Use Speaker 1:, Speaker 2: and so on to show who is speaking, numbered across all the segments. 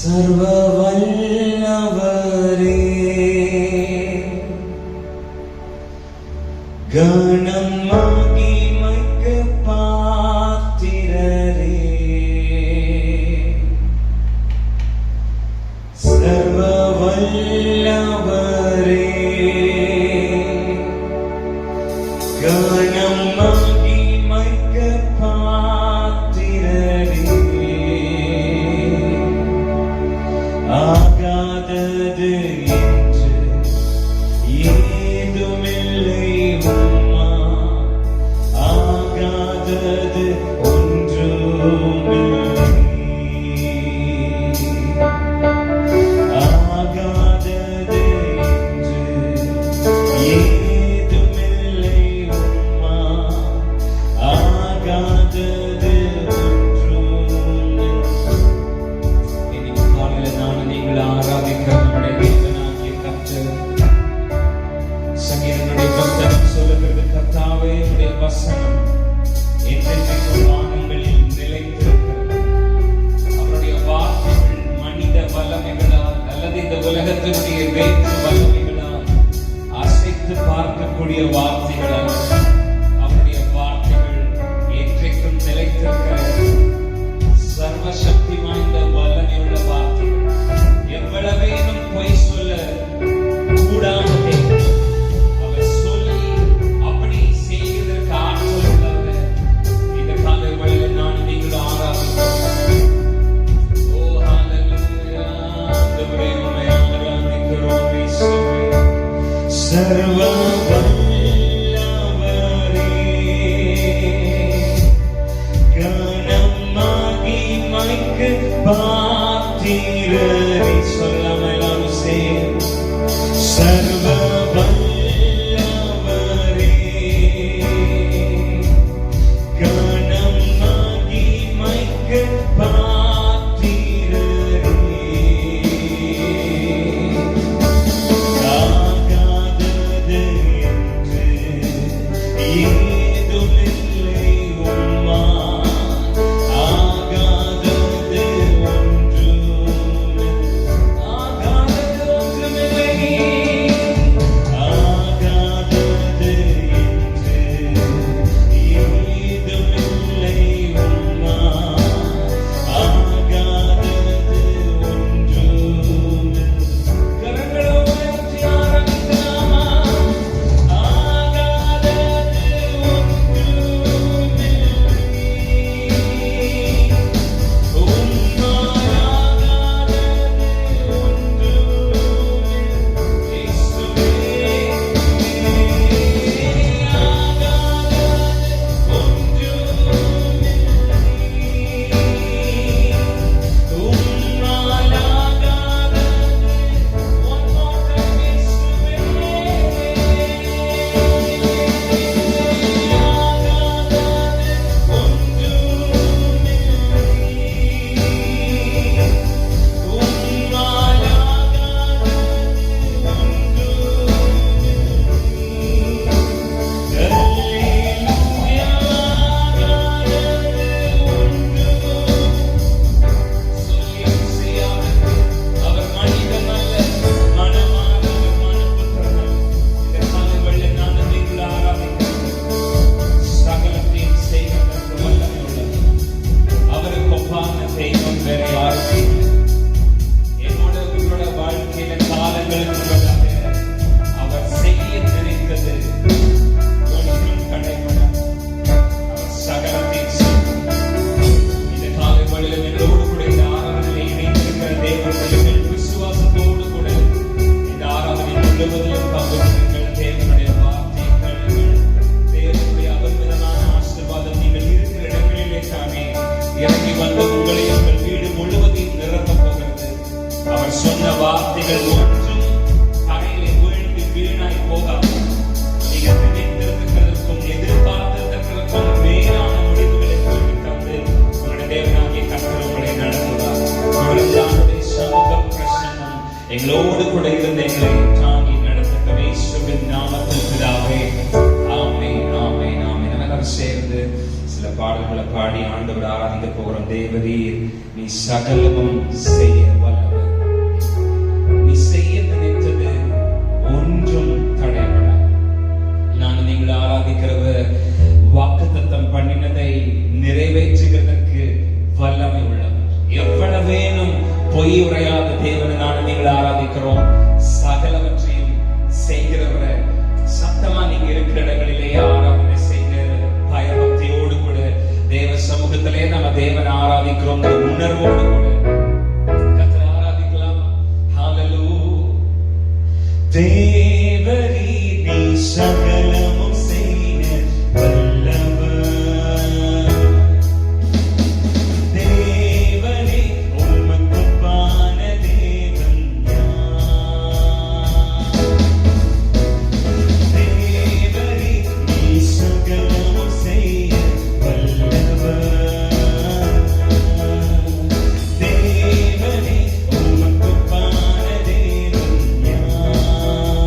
Speaker 1: சர்வ வல்லவரே, கணம் மகிமைக்கு பாத்திரரே, சர்வ வல்லவரே, கணம் மகிமைக்கு பாத்திரரே, ஆகாதது என்று ஏதுமில்லை உம்மா, ஆகாதது ஒன்றுமில்லை, ஆகாதது என்று ஏதுமில்லை உம்மா, ஆகாதது ஒன்றுமில்லை. இன்னைக்கு காலையில நான் நீங்கள் ஆராதிக்கிற நம்முடைய தேவனாகிய கர்த்தர், சங்கீதங்களுடைய புத்தகம் சொல்லுகிறது, கர்த்தாவே உடைய வசனம் என்றென்றைக்கும் வானங்களில் நிலைத்திருக்கிறது. அவருடைய வார்த்தைகள் மனித வல்லமைகளால் அல்லது இந்த உலகத்தினுடைய வேற்று வல்லமைகளால் அசைத்து பார்க்கக்கூடிய வார்த்தைகள் அல்ல. அவருடைய வார்த்தைகள் என்றைக்கும் நிலைத்திருக்கிற சர்வசக்தி வாய்ந்த வல்லமையுள்ள வார்த்தைகள். எவ்வளவேனும் பொய் சொல்ல கூடாமலே அவர் சொல்லி அப்படி செய்வதற்கு ஆற்றல் உள்ளவர். இந்த காலை வேளையில் நான் நீங்கள் ஆராதிக்கிறோம். ஓ ஹalleluya, ஆண்டவரே உம்மை ஆராதிக்கிறோம் இயேசுவே. சர்வ வல்லவரே, கணம் மகிமைக்கு பாத்திரரே, சொல்லாமல் எல்லாரும் சேர்ந்து சர்வ வல்லவரே, கணம் மகிமைக்கு பாத்திரரே, ஆகாதது என்று ஏதுமில்லை உம்மா, ஆகாதது ஒன்றுமில்லை, ஆகாதது ஒன்றுமில்லை, ஆகாதது என்று ஏதுமில்லை உம்மா, ஆகாதது ஒன்றுமில்லை. கரங்களை உயர்த்தி ஆராதிக்கலாமா? ஆகாதது ஒன்றுமில்லை, உம்மால் ஆகாதது ஒன்றுமில்லை. இயேசுவே, ஆகாதது ஒன்றுமில்லை, உம்மால் ஆகாதது. One more time, இயேசுவே, ஆகாதது அவருக்கு ஒப்பான தெய்வம் வேற யாரும் இல்லை. என்னோட உங்களோட வாழ்க்கையில காலங்களுக்கு முன்னதாக அவர் செய்ய நினைத்தது ஒன்றும் தடைபடாது. அவர் சகலத்தையும் செய்வார். இந்த காலை வேளையில் எங்களோடு கூட இந்த ஆராதனையில் இணைந்திருக்கிற தேவ பிள்ளைகள் விசுவாசத்தோடு கூட இந்த ஆராதனை முழுவதிலும் பங்கு கொள்ளுங்கள். தேவனுடைய வார்த்தை கேளுங்கள். தேவனுடைய அபரிமிதமான ஆசீர்வாதம் நீங்கள் இருக்கிற இடங்களிலே தானே இறங்கி வந்து உங்களை உங்கள் வீடு முழுவதையும் நிரப்பப் போகிறது. அவர் சொன்ன வார்த்தைகள் ஒன்றும் தரையிலே வீழ்ந்து வீணாய் போகாது. நீங்கள் நினைத்திருக்கிறதற்கும் எதிர்பார்த்திருக்கிறதற்கும் மேலான முடிவுகளை உங்களுக்கு தந்து உங்களுடைய தேவனாகிய கர்த்தர் உங்களை நடத்துவார். அவருடைய சமூகம் பிரசன்னம் எங்களோடு கூட இருந்து எங்களை தாங்கி நடத்தட்டும். இயேசுவின் நாமத்தில் பிதாவே, ஆமென், ஆமென், ஆமென். நம்ம எல்லாரும் சேர்ந்து சில பாடல்களை பாடி ஆண்டவர் ஆராதிக்க போகிறோம். தேவரீர் நீ சகலமும் செய்ய வல்லவர். நீ செய்ய நினைத்தது ஒன்றும் தடைபட. நான் நீங்கள் ஆராதிக்கிறவர் வாக்குத்தத்தம் பண்ணினதை நிறைவேற்றுகிறதற்கு வல்லமை உள்ளவர். எவ்வளவேனும் பொய் உரையாத தேவனை நான் நீங்கள் ஆராதிக்கிறோம். சகலவற்றையும் செய்கிறவரை சத்தமா நீங்க இருக்கிற இடங்களிலே ஆராதனை செய்த பயபக்தியோடு கூட தேவ சமூகத்திலே நம்ம தேவனை ஆராதிக்கிறோம். உணர்வோடு கூட கர்த்தரை ஆராதிக்கலாம். ஹalleluya. தேவரீ நீ சகலமும் செய்ய வல்லவர். தேவனே உமக்கு பான தேவன் யார்? தேவரே நீ சகலமும் செய்ய வல்லவர். தேவனே உமக்கு பான தேவன் யார்?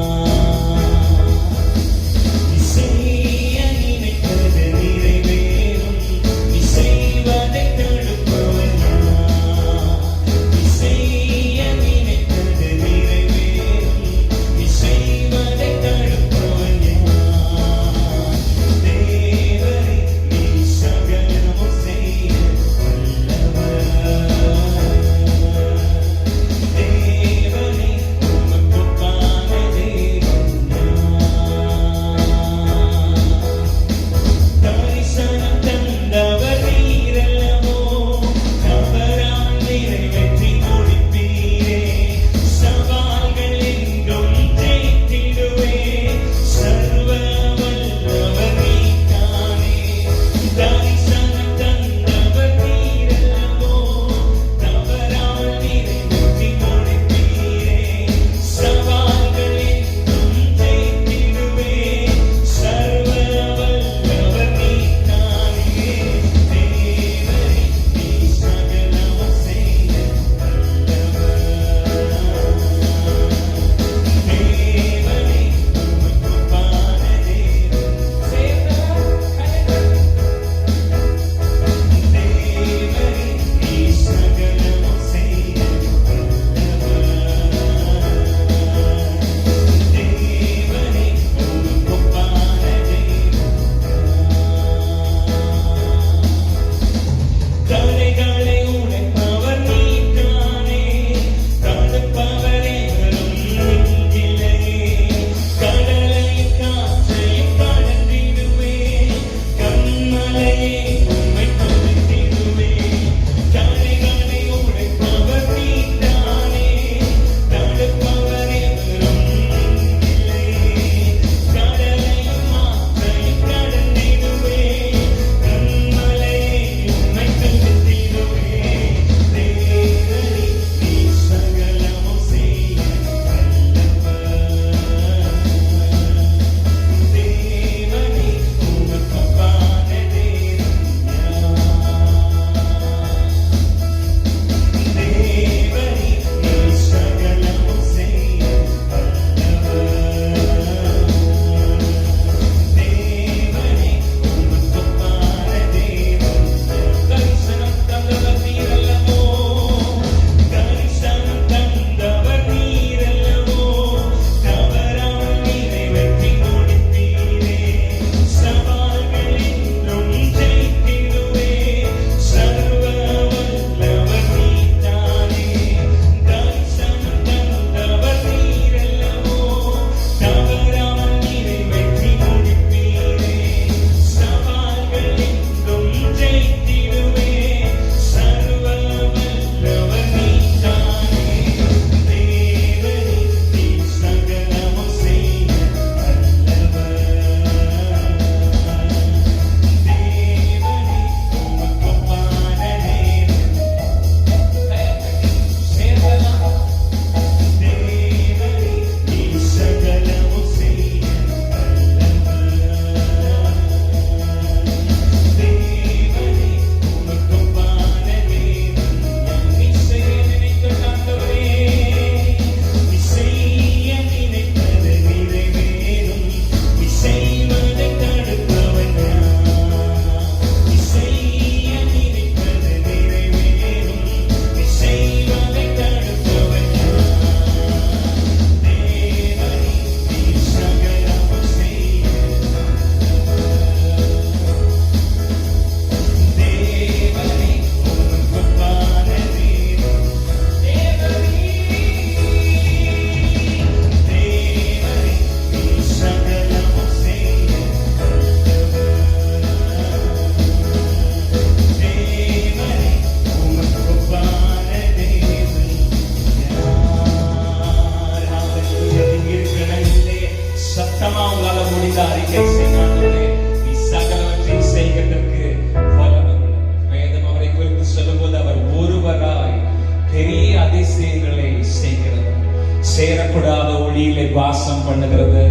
Speaker 1: சேரக்கூடாத ஒளியிலே வாசம் பண்ணுகிறது.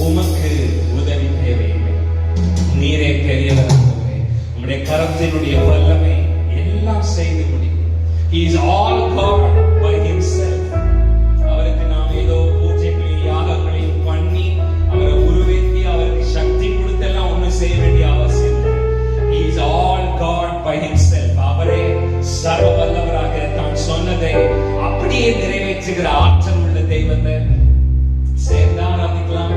Speaker 1: உமக்கு உதவி தேவையில்லை, நீரே பெரியவர். உம்முடைய கரத்தினுடைய வல்லமை எல்லாம் செய்து முடியும். He is all God by himself. அவருக்கு நாம் ஏதோ பூஜைகளையும் யாகங்களையும் பண்ணி அவரை உருவேற்றி அவருக்கு சக்தி கொடுத்தெல்லாம் ஒன்றும் செய்ய வேண்டிய அவசியம் இல்லை. He is all God by himself. அவரே சர்வ வல்லவராக தான் சொன்னதை அப்படியே நிறைவேற்றுகிற ஆற்றல் உள்ள தெய்வத்தை சேர்ந்து ஆராதிக்கலாம்.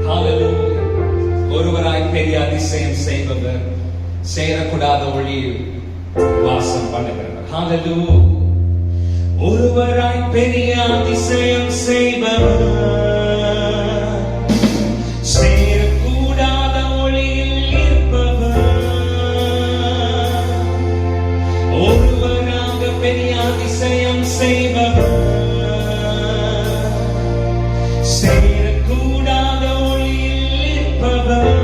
Speaker 1: ஹalleluya. ஒருவராய் பெரிய அதிசயம் செய்பவர், சேரக்கூடாத ஒளியில் வாசம் பண்ணுகிறவர். ஹalleluya. ஒருவராய் பெரிய அதிசயம் செய்பவர், சேரக்கூடாத ஒளியில் இருப்பவர். ஒருவராக பெரிய அதிசயம் செய்பவர், சேரக்கூடாத ஒளியில் இருப்பவர்.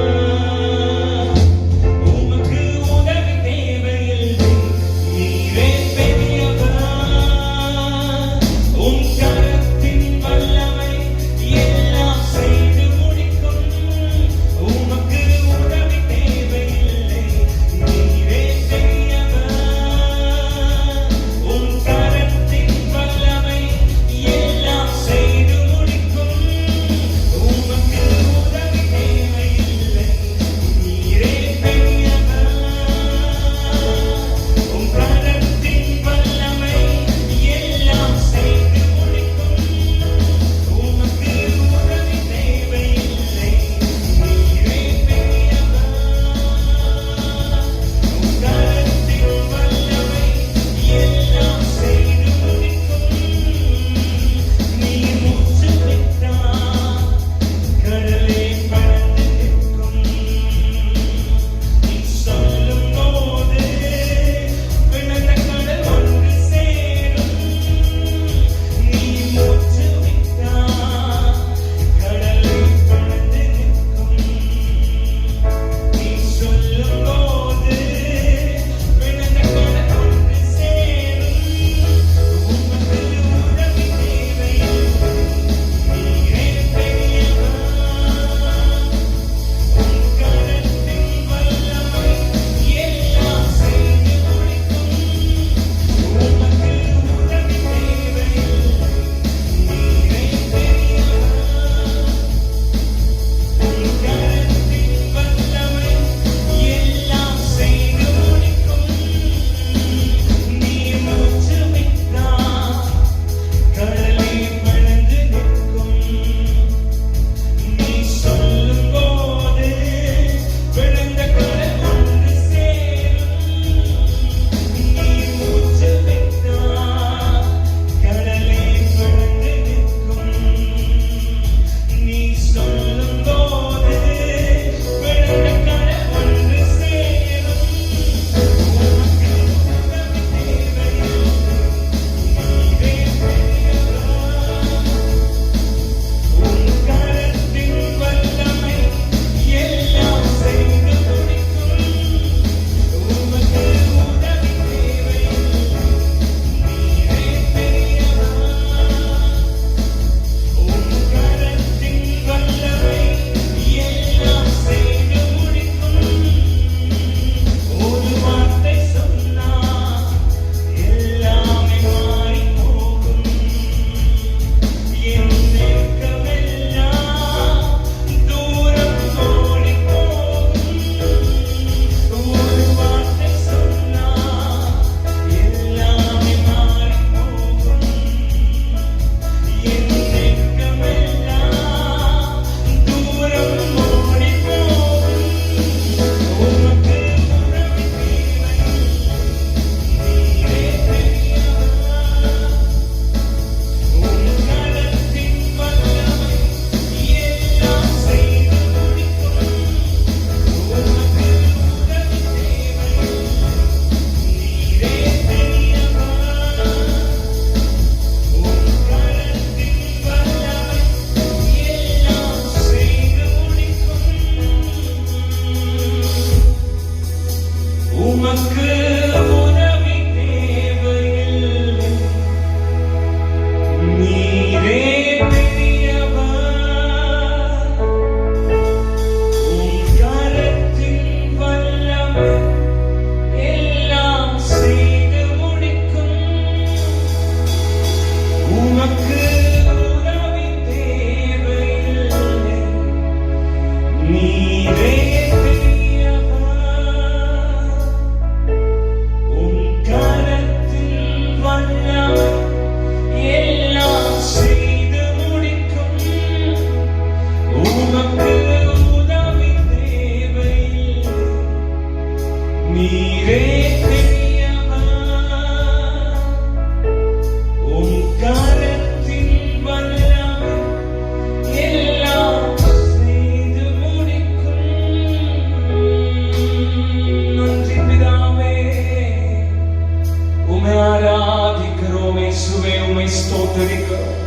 Speaker 1: இயேசுவே உம்மை ஸ்தோத்திரிக்கிறோம்.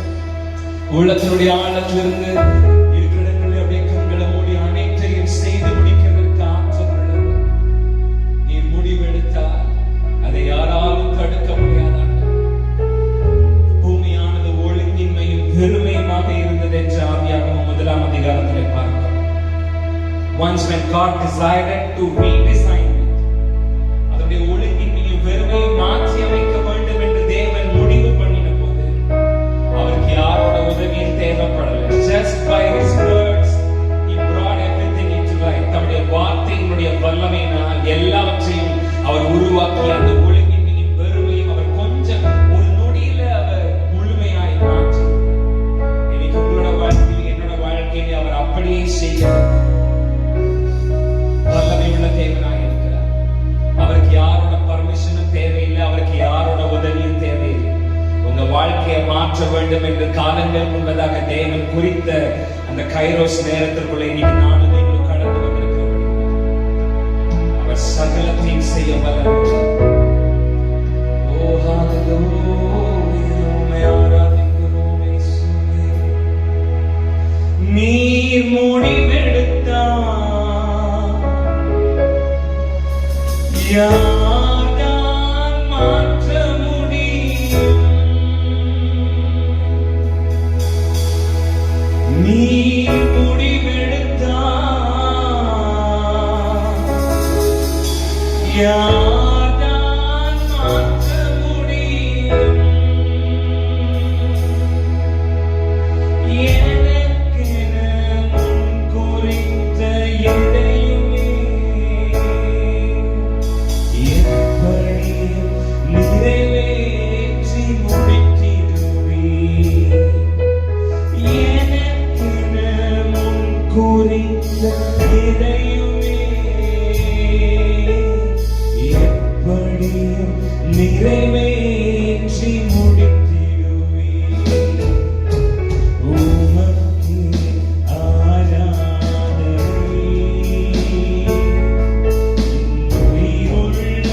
Speaker 1: உள்ளத்தினுடைய ஆழத்திலிருந்து இருக்கிற இடங்களில் அப்படியே கண்களை மூடி அனைத்தையும் செய்து முடிக்கிறதற்கு ஆற்றல் உள்ளவர். நீ முடிவெடுத்தால் அதை யாராலும் தடுக்க முடியாத பூமியானது ஒழுங்கின்மையும் பெருமையுமாக இருந்தது என்று ஆதியாகமம் 1ஆம் அதிகாரத்திலே பார்க்கிறோம். Once when God decided to redesign it, அதனுடைய ஒழுங்கின்மையும் பெருமையும் மாற்றி அமைக்க வேண்டும் என்று தேவன் முடிவு பண்ணின போது அவருக்கு யாரோட உதவியும் தேவைப்படலை. Just by his words he brought everything into life. தம்முடைய வார்த்தையினுடைய வல்லமையினால் எல்லாவற்றையும் அவர் உருவாக்கி அந்த ஒழுங்கின்மையும் பெருமையும் அவர் கொஞ்சம் ஒரு நொடியில அவர் முழுமையாய் மாற்றி இன்னைக்கு உங்களோட வாழ்க்கையில் என்னோட வாழ்க்கையில அவர் அப்படியே செய்ய வல்லமை உள்ள தேவனாக இருக்கிறார். அவருக்கு யாரோட பர்மிஷனும் தேவையில்லை, அவருக்கு யாரோட உதவியும் தேவையில்லை. உங்க வாழ்க்கையை மாற்ற வேண்டும் என்று காலங்கள் முன்பதாக தேவன் குறித்த அந்த கைரோஸ் நேரத்திற்குள்ளே இன்னைக்கு நானும் நீங்களும் கடந்து வந்திருக்கிறோம். அவர் சகலத்தையும் செய்ய வல்லவர். ஓ ஹalleluya, உம்மை ஆராதிக்கிறோம் இயேசுவே. நீர் முடிவெடுத்தார் யார்தான் மாற்ற முடியும்? நீ முடிவெடுத்தார் யார்தான் மாற்ற முடியும்? எனக்கென முன் குறித்த எதையுமே நிறைவேற்றி முடித்திடுவீர். எனக்கென முன் குறித்த எதையுமே எப்படியும் நிறைவேற்றி முடித்திடுவீர். உமக்கு ஆராதனை உயிருள்ள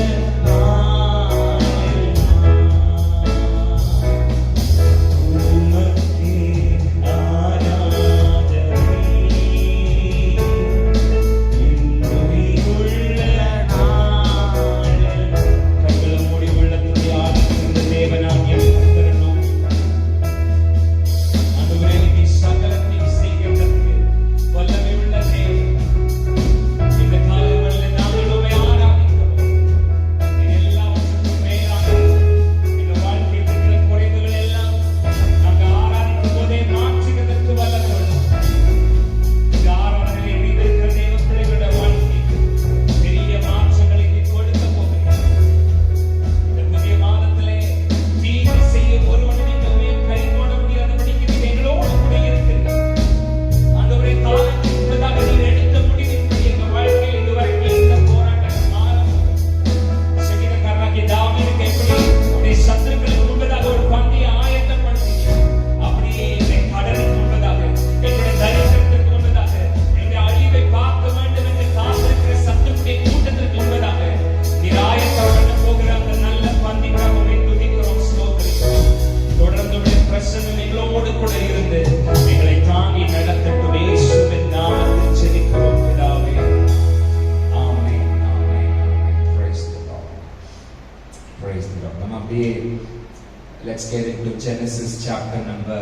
Speaker 1: Let's get into Genesis chapter number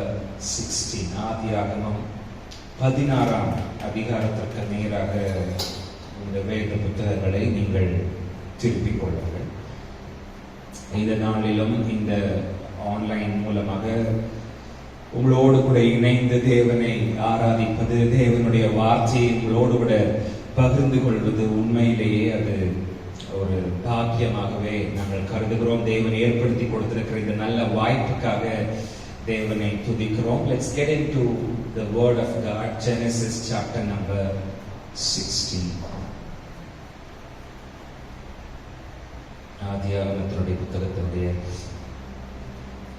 Speaker 1: 16. ஆதியாகமம் 16ஆம் அதிகாரத்திற்கு நேராக இந்த வேத புத்தகங்களை நீங்கள் திருப்பிக் கொள்ளுங்கள். இந்த நாளிலும் இந்த ஆன்லைன் மூலமாக உங்களோடு கூட இணைந்து தேவனை ஆராதிப்பது, தேவனுடைய வார்த்தையை உங்களோடு கூட பகிர்ந்து கொள்வது உண்மையிலேயே அது ஒரு பாக்கியமாகவே நாங்கள் கருதுகிறோம். தேவன் ஏற்படுத்தி கொடுத்திருக்கிற இந்த நல்ல வாய்ப்புக்காக தேவனை துதிக்கிறோம். Let's get into the word of God. Genesis chapter number 16. ஆதியாகமத்தினுடைய புத்தகத்தினுடைய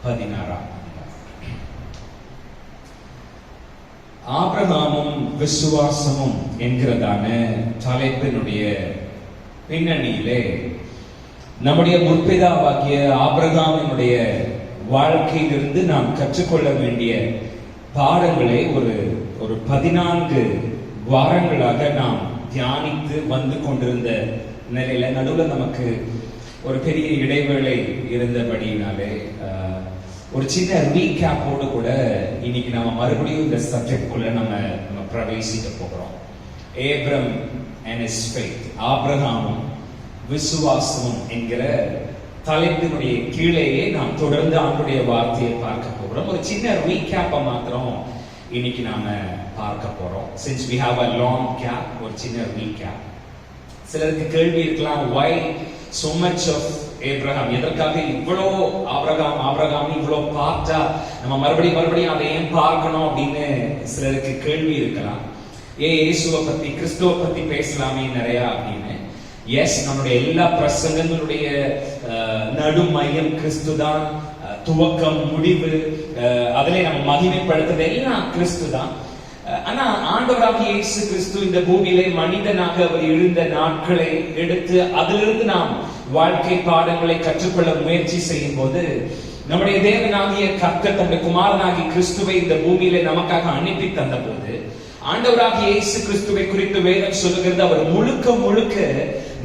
Speaker 1: 16ஆம் ஆபிரகாமும் விசுவாசமும் என்கிறதான தலைப்பினுடைய பின்னணியிலே நம்முடைய முற்பிதாவாகிய ஆபிரகாமினுடைய வாழ்க்கையிலிருந்து நாம் கற்றுக்கொள்ள வேண்டிய பாடங்களை ஒரு 14 வாரங்களாக நாம் தியானித்து வந்து கொண்டிருந்த நிலையில நடுவில் நமக்கு ஒரு பெரிய இடைவேளை இருந்தபடினாலே ஒரு சின்ன ரீகேப்போடு கூட இன்னைக்கு நம்ம மறுபடியும் இந்த சப்ஜெக்ட் குள்ள நம்ம பிரவேசிக்க போகிறோம். ஏப்ரம் and his faith, ஆபிரகாமும் விசுவாசமும் என்கிற தலைப்பினுடைய கீழேயே நாம் தொடர்ந்து ஆண்டுடைய வார்த்தையை பார்க்க போகிறோம். ஒரு சின்ன ரீகேப்பை மாத்திரம் இன்னைக்கு நாம பார்க்க போறோம். Since we have a long gap, ஒரு சின்ன ரீகேப். சிலருக்கு கேள்வி இருக்கலாம், why so much of Abraham? எதற்காக இவ்வளோ ஆபிரகாம் இவ்வளோ பார்த்தா நம்ம மறுபடியும் அதை ஏன் பார்க்கணும் அப்படின்னு சிலருக்கு கேள்வி இருக்கலாம். இயேசுவை பத்தி கிறிஸ்துவ பத்தி பேசலாமே நிறைய அப்படின்னு. எஸ், நம்மளுடைய எல்லா பிரசங்கங்களுடைய நடுமையம் கிறிஸ்து தான். துவக்கம் முடிவு அதிலே நம்ம மகிமைப்படுத்துறது எல்லாம் கிறிஸ்து தான். ஆனா ஆண்டவராக இயேசு கிறிஸ்து இந்த பூமியிலே மனிதனாக அவர் எழுந்த நாட்களை எடுத்து அதிலிருந்து நாம் வாழ்க்கை பாடங்களை கற்றுக்கொள்ள முயற்சி செய்யும் போது நம்முடைய தேவனாகிய கர்த்தர் தன்னுடைய குமாரனாகிய கிறிஸ்துவை இந்த பூமியிலே நமக்காக அனுப்பி தந்த போது ஆண்டவராக இயேசு கிறிஸ்துவை குறித்து வேதம் சொல்லுகிறது, அவர் முழுக்க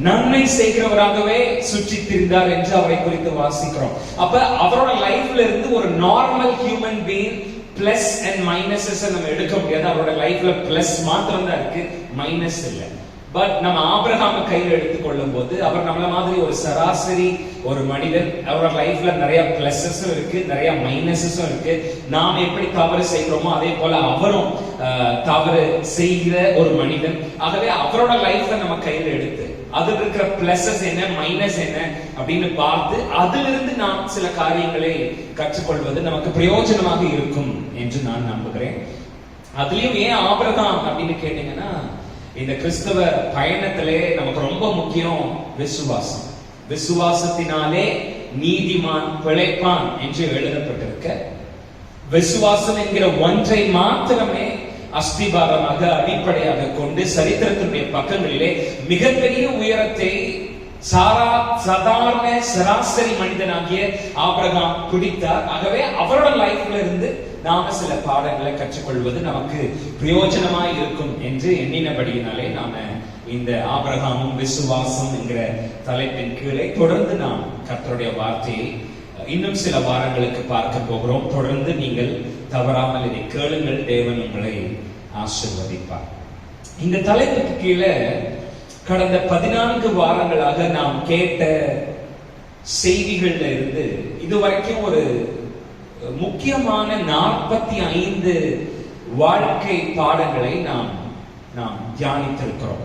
Speaker 1: நன்மை செய்கிறவராகவே சுற்றி திரிந்தார் என்று அவரை குறித்து வாசிக்கிறோம். அப்ப அவரோட லைஃப்ல இருந்து ஒரு normal human being plus and minuses நம்ம எடுக்க முடியாது. அவரோட லைஃப்ல பிளஸ் மாத்திரம் தான் இருக்கு, மைனஸ் இல்லை. பட் நம்ம ஆபிரகாம கையில் எடுத்துக்கொள்ளும் போது அவர் நம்மள மாதிரி ஒரு சராசரி ஒரு மனிதன். அவரோட லைஃப்ல நிறைய பிளஸஸும் இருக்கு, நிறைய மைனஸஸும் இருக்கு. நாம் எப்படி தவறு செய்கிறோமோ அதே போல அவரும் தவறு செய்கிற ஒரு மனிதன். ஆகவே அவரோட லைஃப்ல நம்ம கையில் எடுத்து அதுல இருக்கிற பிளஸஸ் என்ன மைனஸ் என்ன அப்படின்னு பார்த்து அதிலிருந்து நாம் சில காரியங்களை கற்றுக்கொள்வது நமக்கு பிரயோஜனமாக இருக்கும் என்று நான் நம்புகிறேன். அதுலயும் ஏன் ஆபிரகாம் அப்படின்னு கேட்டீங்கன்னா, இந்த கிறிஸ்தவ பயணத்திலே நமக்கு ரொம்ப முக்கியம் விசுவாசம். விசுவாசத்தினாலே நீதிமான் பிழைப்பான் என்று எழுதப்பட்டிருக்க, விசுவாசம் என்கிற ஒன்றை மாத்திரமே அஸ்திபாரமாக அடிப்படையாக கொண்டு சரித்திரத்தினுடைய பக்கங்களிலே மிகப்பெரிய உயரத்தை சாதாரண சராசரி மனிதனாகிய ஆபிரகாம் பிடித்தார். ஆகவே அவரோட லைஃப்ல இருந்து நாம சில பாடங்களை கற்றுக்கொள்வது நமக்கு பிரயோஜனமாய் இருக்கும் என்று எண்ணினபடியினாலே நாம இந்த ஆபிரகாமும் விசுவாசம் என்கிற தலைப்பின் கீழே தொடர்ந்து நாம் கர்த்தருடைய வார்த்தையை இன்னும் சில வாரங்களுக்கு பார்க்க போகிறோம். தொடர்ந்து நீங்கள் தவறாமல் இதை கேளுங்கள், தேவன் உங்களை ஆசீர்வதிப்பார். இந்த தலைப்புக்கு கீழே கடந்த 14 வாரங்களாக நாம் கேட்ட செய்திகள்ல இருந்து இதுவரைக்கும் ஒரு முக்கியமான 45 வாழ்க்கை பாடங்களை நாம் தியானித்திருக்கிறோம்.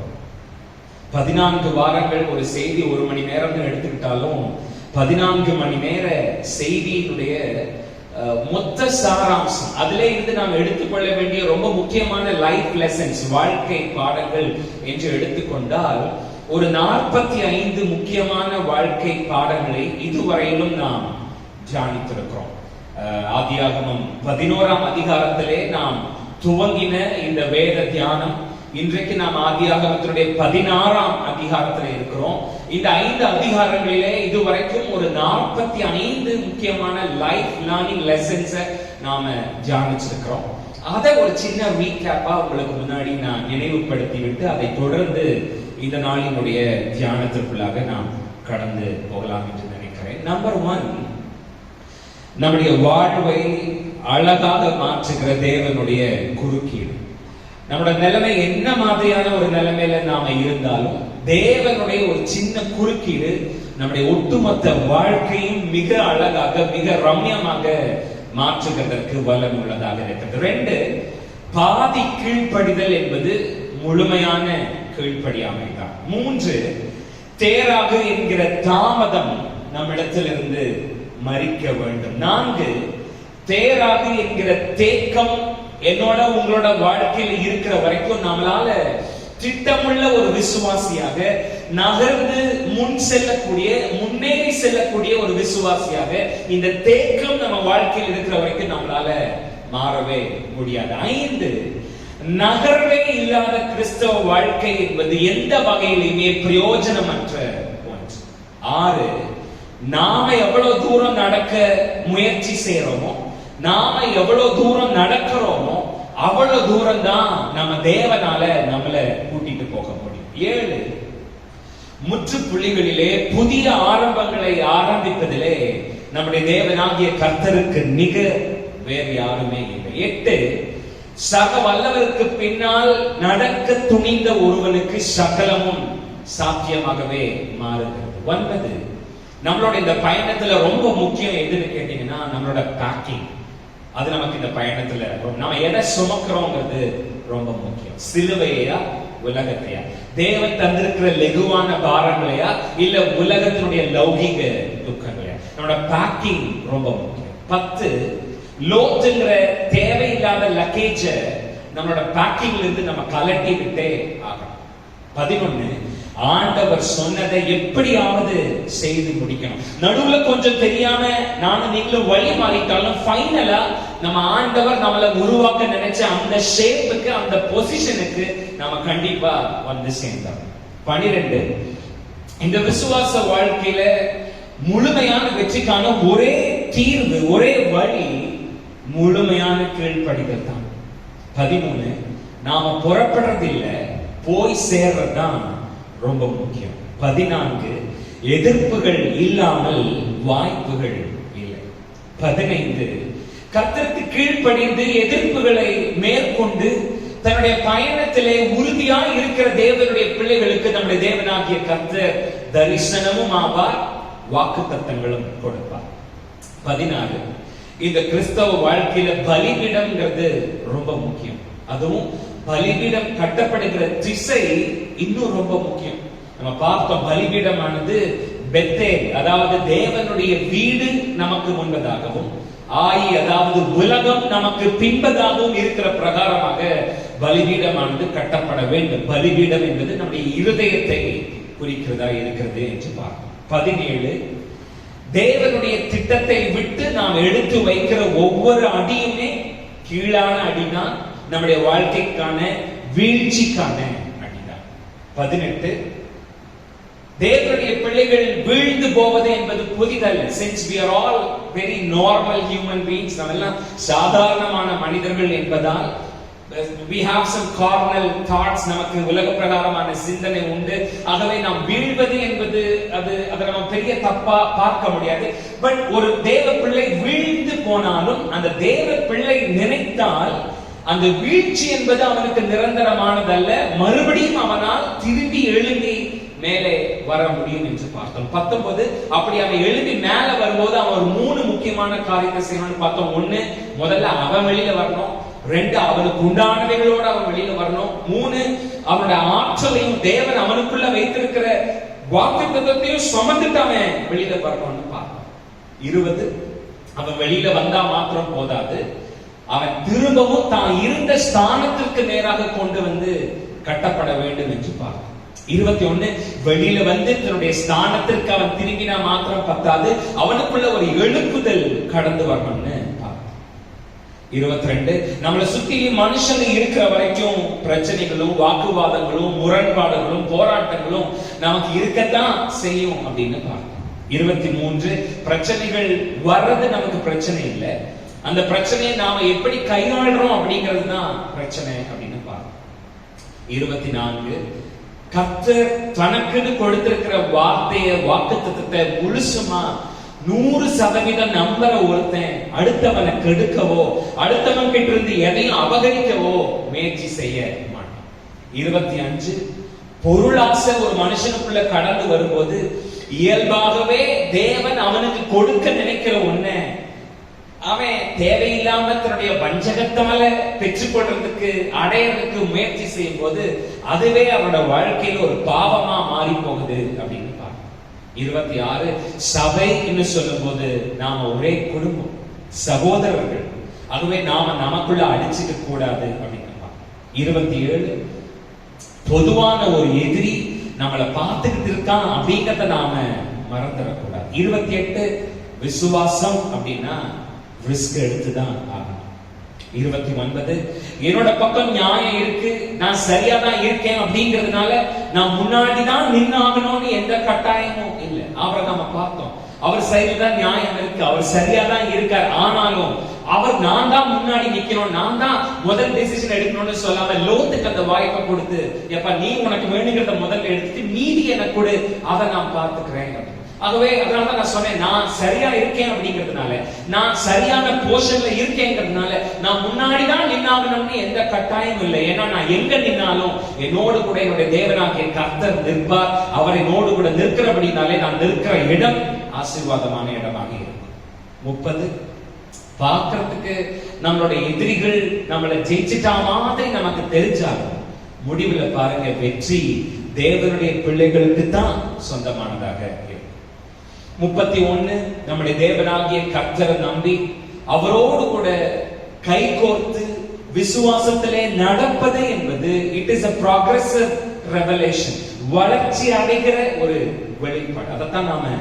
Speaker 1: 14 வாரங்கள் ஒரு செய்தி 1 மணி நேரம் எடுத்துக்கிட்டாலும் 14 மணி நேர செய்தியினுடைய மொத்த சாராம்சம் அதிலே இருந்து நாம் எடுத்துக்கொள்ள வேண்டிய ரொம்ப முக்கியமான லைஃப் லெசன்ஸ், வாழ்க்கை பாடங்கள் என்று எடுத்துக்கொண்டால் ஒரு 45 முக்கியமான வாழ்க்கை பாடங்களை இதுவரையிலும் நாம் தியானித்திருக்கிறோம். ஆதியாகமம் 11ஆம் அதிகாரத்திலே நாம் துவங்கின இந்த வேத தியானம் இன்றைக்கு நாம் ஆதியாகமத்தினுடைய 16ஆம் அதிகாரத்தில் இருக்கிறோம். இந்த 5 அதிகாரங்களிலே இதுவரைக்கும் ஒரு 45 முக்கியமான லைஃப் லேர்னிங் லெசன்ஸ் நாம தியானிச்சிருக்கிறோம். அதை ஒரு சின்ன ரீகேப்பா உங்களுக்கு முன்னாடி நான் நினைவுபடுத்தி விட்டு அதை தொடர்ந்து இந்த நாளினுடைய தியானத்திற்குள்ளாக நாம் கடந்து போகலாம் என்று நினைக்கிறேன். நம்பர் 1, நம்முடைய வாழ்வை அழகாக மாற்றுகிற தேவனுடைய குறுக்கீடு. நம்மளோட நிலைமை என்ன மாதிரியான ஒரு நிலைமையில நாம இருந்தாலும் தேவனுடைய ஒரு சின்ன குறுக்கீடு நம்முடைய ஒட்டுமொத்த வாழ்க்கையும் மிக அழகாக மிக ரம்யமாக மாற்றுகிறதற்கு வல்லமை உள்ளதாக இருக்கிறது. 2, பாதி கீழ்ப்படிதல் என்பது முழுமையான கீழ்ப்படியாமை தான். 3, தேராகு என்கிற தாமதம் நம்மிடத்திலிருந்து மறிக்க வேண்டும். 4, தேராகு என்கிற தேக்கம் என்னோட உங்களோட வாழ்க்கையில் இருக்கிற வரைக்கும் நம்மளால திட்டமுள்ள ஒரு விசுவாசியாக நகர்ந்து முன்னேறி செல்லக்கூடிய ஒரு விசுவாசியாக இந்த தேக்கம் நம்ம வாழ்க்கையில் இருக்கிற வரைக்கும் நம்மளால மாறவே முடியாது. 5, நகர்வே இல்லாத கிறிஸ்தவ வாழ்க்கை என்பது எந்த வகையிலுமே பிரயோஜனமற்ற ஒன்று. 6, நாம எவ்வளவு தூரம் நடக்க முயற்சி செய்யறோமோ, நாம எவ்வளவு தூரம் நடக்கிறோமோ அவ்வளவு தூரம் தான் நம்ம தேவனால நம்மளை கூட்டிட்டு போக முடியும். 7 முற்றுப்புள்ளிகளிலே புதிய ஆரம்பங்களை ஆரம்பிப்பதிலே நம்முடைய தேவனாகிய கர்த்தருக்கு நிக வேறு யாருமே இல்லை. 8 சக வல்லவருக்கு பின்னால் நடக்க துணிந்த ஒருவனுக்கு சகலமும் சாத்தியமாகவே மாறுகிறது. 9 நம்மளோட இந்த பயணத்துல ரொம்ப முக்கியம் எதுன்னு கேட்டீங்கன்னா நம்மளோட பேக்கிங். அது நமக்கு இந்த பயணத்துல நம்ம எதை சுமக்கிறோங்கிறது ரொம்ப முக்கியம். சிலுவையா உலகத்தையா, தேவன் தந்திருக்கிற லெகுவான பாரங்களையா, இல்ல உலகத்தினுடைய லௌகிக துக்கங்களையா, நம்மளோட பேக்கிங் ரொம்ப முக்கியம். 10 லோத்துங்கிற தேவையில்லாத லக்கேஜ நம்மளோட பேக்கிங்ல இருந்து நம்ம கலட்டி விட்டே ஆகணும். 11 ஆண்டவர் சொன்னதை எப்படியாவது செய்து முடிக்கணும். நடுவுல கொஞ்சம் தெரியாம நானும் நீங்களும் வழி மாறிட்டாலும் ஃபைனலா நம்ம ஆண்டவர் நம்மளை உருவாக்க நினைச்ச அந்த ஷேப்புக்கு, அந்த பொசிஷனுக்கு நம்ம கண்டிப்பா வந்து சேர்ந்தோம். 12 இந்த விசுவாச வாழ்க்கையில முழுமையான வெற்றிக்கான ஒரே தீர்வு, ஒரே வழி முழுமையான கீழ்ப்படிதல் தான். 13 நாம புறப்படுறது இல்ல, போய் சேர்றது தான் ரொம்ப முக்கியம். 14 எதிர்ப்புகள் இல்லாமல் வாய்ப்புகள் இல்லை. 15 கர்த்தருக்கு கீழ்ப்படிந்து எதிர்ப்புகளை மேற்கொண்டு தன்னுடைய பயணத்திலே உறுதியாய் இருக்கிற தேவனுடைய பிள்ளைகளுக்கு நம்முடைய தேவனாகிய கர்த்தர் தரிசனமும் ஆவார், வாக்குத்தத்தங்களும் கொடுப்பார். 16 இந்த கிறிஸ்தவ வாழ்க்கையில பலிபீடம்ங்கிறது ரொம்ப முக்கியம். அதுவும் பலிபீடம் கட்டப்படுகிற திசை இன்னும் ரொம்ப முக்கியம். நம்ம பார்த்தோம், பலிபீடமானது பெத்தேல், அதாவது தேவனுடைய வீடு நமக்கு முன்பதாகவும், ஆயி அதாவது உலகம் நமக்கு பின்பதாகவும் இருக்கிற பிரகாரமாக பலிபீடமானது கட்டப்பட வேண்டும். பலிபீடம் என்பது நம்முடைய இருதயத்தை குறிக்கிறதா இருக்கிறது என்று பார்ப்போம். 17 தேவனுடைய திட்டத்தை விட்டு நாம் எடுத்து வைக்கிற ஒவ்வொரு அடியுமே கீழான அடிதான், நம்முடைய வாழ்க்கைக்கான வீழ்ச்சிக்கான அடிதான். 18 தேவனுடைய பிள்ளைகள் வீழ்ந்து போவது என்பது புதிதல்ல. Since we are all very normal human beings, நம்ம எல்லாம் சாதாரணமான மனிதர்கள் என்பதால் we have some carnal thoughts, நமக்கு உலக பிரகாரமான சிந்தனை உண்டு. ஆகவே நாம் வீழ்வது என்பது அதை நம்ம பெரிய தப்பா பார்க்க முடியாது. பட் ஒரு தேவ பிள்ளை வீழ்ந்து போனாலும் அந்த தேவ பிள்ளை நினைத்தால் அந்த வீழ்ச்சி என்பது அவனுக்கு நிரந்தரமானதல்ல, மறுபடியும் அவனால் திரும்பி எழும்பி மேலே வர முடியும் என்று பார்த்தோம். 19 அப்படி அவன் எழுதி மேல வரும்போது அவன் ஒரு 3 முக்கியமான காரியத்தை செய்யணும்னு பார்த்தோம். 1 முதல்ல அவன் வெளியில வரணும். 2 அவனுக்கு உண்டானவைகளோட அவன் வெளியில வரணும். 3 அவனுடைய ஆற்றலையும் தேவன் அவனுக்குள்ள வைத்திருக்கிற வாக்குத்தத்தத்தையும் சுமந்துட்டு அவன் வெளியில வரணும்னு பார்த்தோம். 20 அவன் வெளியில வந்தா மாத்திரம் போதாது, அவன் திரும்பவும் தான் இருந்த ஸ்தானத்திற்கு நேராக கொண்டு வந்து கட்டப்பட வேண்டும் என்று பார்த்தோம். 21 வெளியில வந்து தன்னுடைய ஸ்தானத்திற்கு அவன் திரும்பினா மாத்திரம் பத்தாது, அவனுக்குள்ள ஒரு எழுப்புதல் கடந்து வரணும்னு பார்த்தோம். 22 நம்மளை சுத்தி மனுஷங்க இருக்கிற வரைக்கும் பிரச்சனைகளும் வாக்குவாதங்களும் முரண்பாடுகளும் போராட்டங்களும் நமக்கு இருக்கத்தான் செய்யும் அப்படின்னு பார்த்தோம். 23 பிரச்சனைகள் வர்றது நமக்கு பிரச்சனை இல்லை, அந்த பிரச்சனையை நாம எப்படி கையாளுறோம் அப்படிங்கிறது தான் பிரச்சனை அப்படின்னு பார்த்தோம். 24 கர்த்தர் தனக்குன்னு கொடுத்திருக்கிற வார்த்தைய வாக்குத்தத்தத்தை முழுசுமா 100% நம்புற ஒருத்தன் அடுத்தவனை கெடுக்கவோ அடுத்தவன் கிட்ட இருந்து எதையும் அபகரிக்கவோ முயற்சி செய்ய மாட்டான். 25 பொருளாசை ஒரு மனுஷனுக்குள்ள கடந்து வரும்போது இயல்பாகவே தேவன் அவனுக்கு கொடுக்க நினைக்கிற ஒண்ணு அவன் தேவையில்லாம தன்னுடைய வஞ்சகத்தால பெற்றுக்கொள்றதுக்கு அடையறதுக்கு முயற்சி செய்யும் போது அதுவே அவனோட வாழ்க்கையில ஒரு பாவமா மாறி போகுது அப்படின்னு பார்க்க. 26 சபை என்று சொல்லும் போது நாம ஒரே குடும்பம், சகோதரர்கள், அதுவே நாம நமக்குள்ள அடிச்சுக்க கூடாது அப்படின்னு பார்க்க. 27 பொதுவான ஒரு எதிரி நம்மளை பார்த்துக்கிட்டு இருக்கான் அப்படிங்கறத நாம மறந்துடக்கூடாது. 28 விசுவாசம் அப்படின்னா ரிஸ்க் எடுத்துதான் ஆகணும். 29 என்னோட பக்கம் நியாயம் இருக்கு, நான் சரியா தான் இருக்கேன் அப்படிங்கிறதுனால நான் முன்னாடிதான் நின்னாகணும்னு எந்த கட்டாயமும் இல்லை. ஆபிரகாமை பார்த்தோம், அவர் சைடுல தான் நியாயம் இருக்கு, அவர் சரியா தான் இருக்கார். ஆனாலும் அவர் நான் தான் முன்னாடி நிக்கணும், நான் தான் முதல் டெசிஷன் எடுக்கணும்னு சொல்லாம லோத்துக்கு அந்த வாய்ப்பை கொடுத்து, எப்ப நீ உனக்கு வேணுங்கிறத முதல்ல எடுத்துட்டு மீதி எனக்கு கொடு, அதை நான் பார்த்துக்கிறேன். ஆகவே அதனால நான் சொன்னேன், நான் சரியா இருக்கேன் அப்படிங்கிறதுனால, நான் சரியான போஷன்ல இருக்கேங்கிறதுனால நான் முன்னாடிதான் நின்னாகணும்னு எந்த கட்டாயம் இல்லை. ஏன்னா நான் எங்க நின்னாலும் என்னோடு கூட என்னுடைய தேவனாகிய கர்த்தர் நிற்பார். அவர் என்னோடு கூட நிற்கிறபடினாலே நான் நிற்கிற இடம் ஆசீர்வாதமான இடமாக இருக்கும். 30 பார்க்கறதுக்கு நம்மளுடைய எதிரிகள் நம்மளை ஜெயிச்சிட்டா மாதிரி நமக்கு தெரிஞ்சாலும் முடிவுல பாருங்க, வெற்றி தேவனுடைய பிள்ளைகளுக்கு தான் சொந்தமானதாக இருக்கும். 31 நம்முடைய தேவனாகிய கர்த்தரை நம்பி அவரோடு கூட கை கோர்த்து விசுவாசத்திலே நடப்பது என்பது it is a progressive revelation, வளர்ச்சி அடைகிற ஒரு வெளிப்பாடு. அதைத்தான் நாம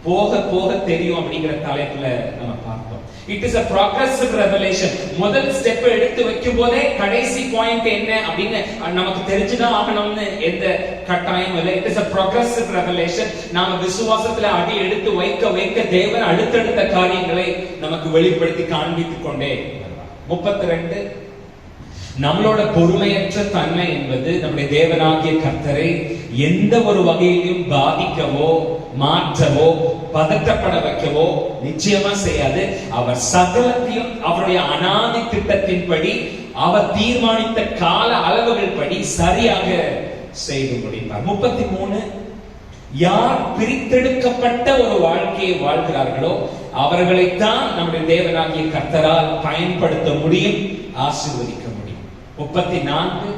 Speaker 1: போக போக தெரியும் அப்படிங்கிற தலைப்புல நம்ம பார்த்தோம். It is a progressive revelation. முதல் ஸ்டெப் எடுத்து வைக்கும் போதே கடைசி பாயிண்ட் என்ன அப்படின்னு நமக்கு தெரிஞ்சுதான் ஆகணும்னு எந்த கட்டாயம் இல்லை. It is a progressive revelation. நாம விசுவாசத்துல அடி எடுத்து வைக்க வைக்க தேவன் அடுத்தடுத்த காரியங்களை நமக்கு வெளிப்படுத்தி காண்பித்துக் கொண்டே. 32 நம்மளோட பொறுமையற்ற தன்மை என்பது நம்முடைய தேவனாகிய கர்த்தரை எந்த ஒரு வகையிலும் பாதிக்கவோ மாற்றவோ பதற்றப்பட வைக்கவோ நிச்சயமா செய்யாது. அவர் சகலத்தையும் அவருடைய அநாதி திட்டத்தின்படி அவர் தீர்மானித்த கால அளவுகள் படி சரியாக செய்து முடிப்பார். 33 யார் பிரித்தெடுக்கப்பட்ட ஒரு வாழ்க்கையை வாழ்கிறார்களோ அவர்களைத்தான் நம்முடைய தேவனாகிய கர்த்தரால் பயன்படுத்த முடியும், ஆசீர்வதிக்க முடியும். 34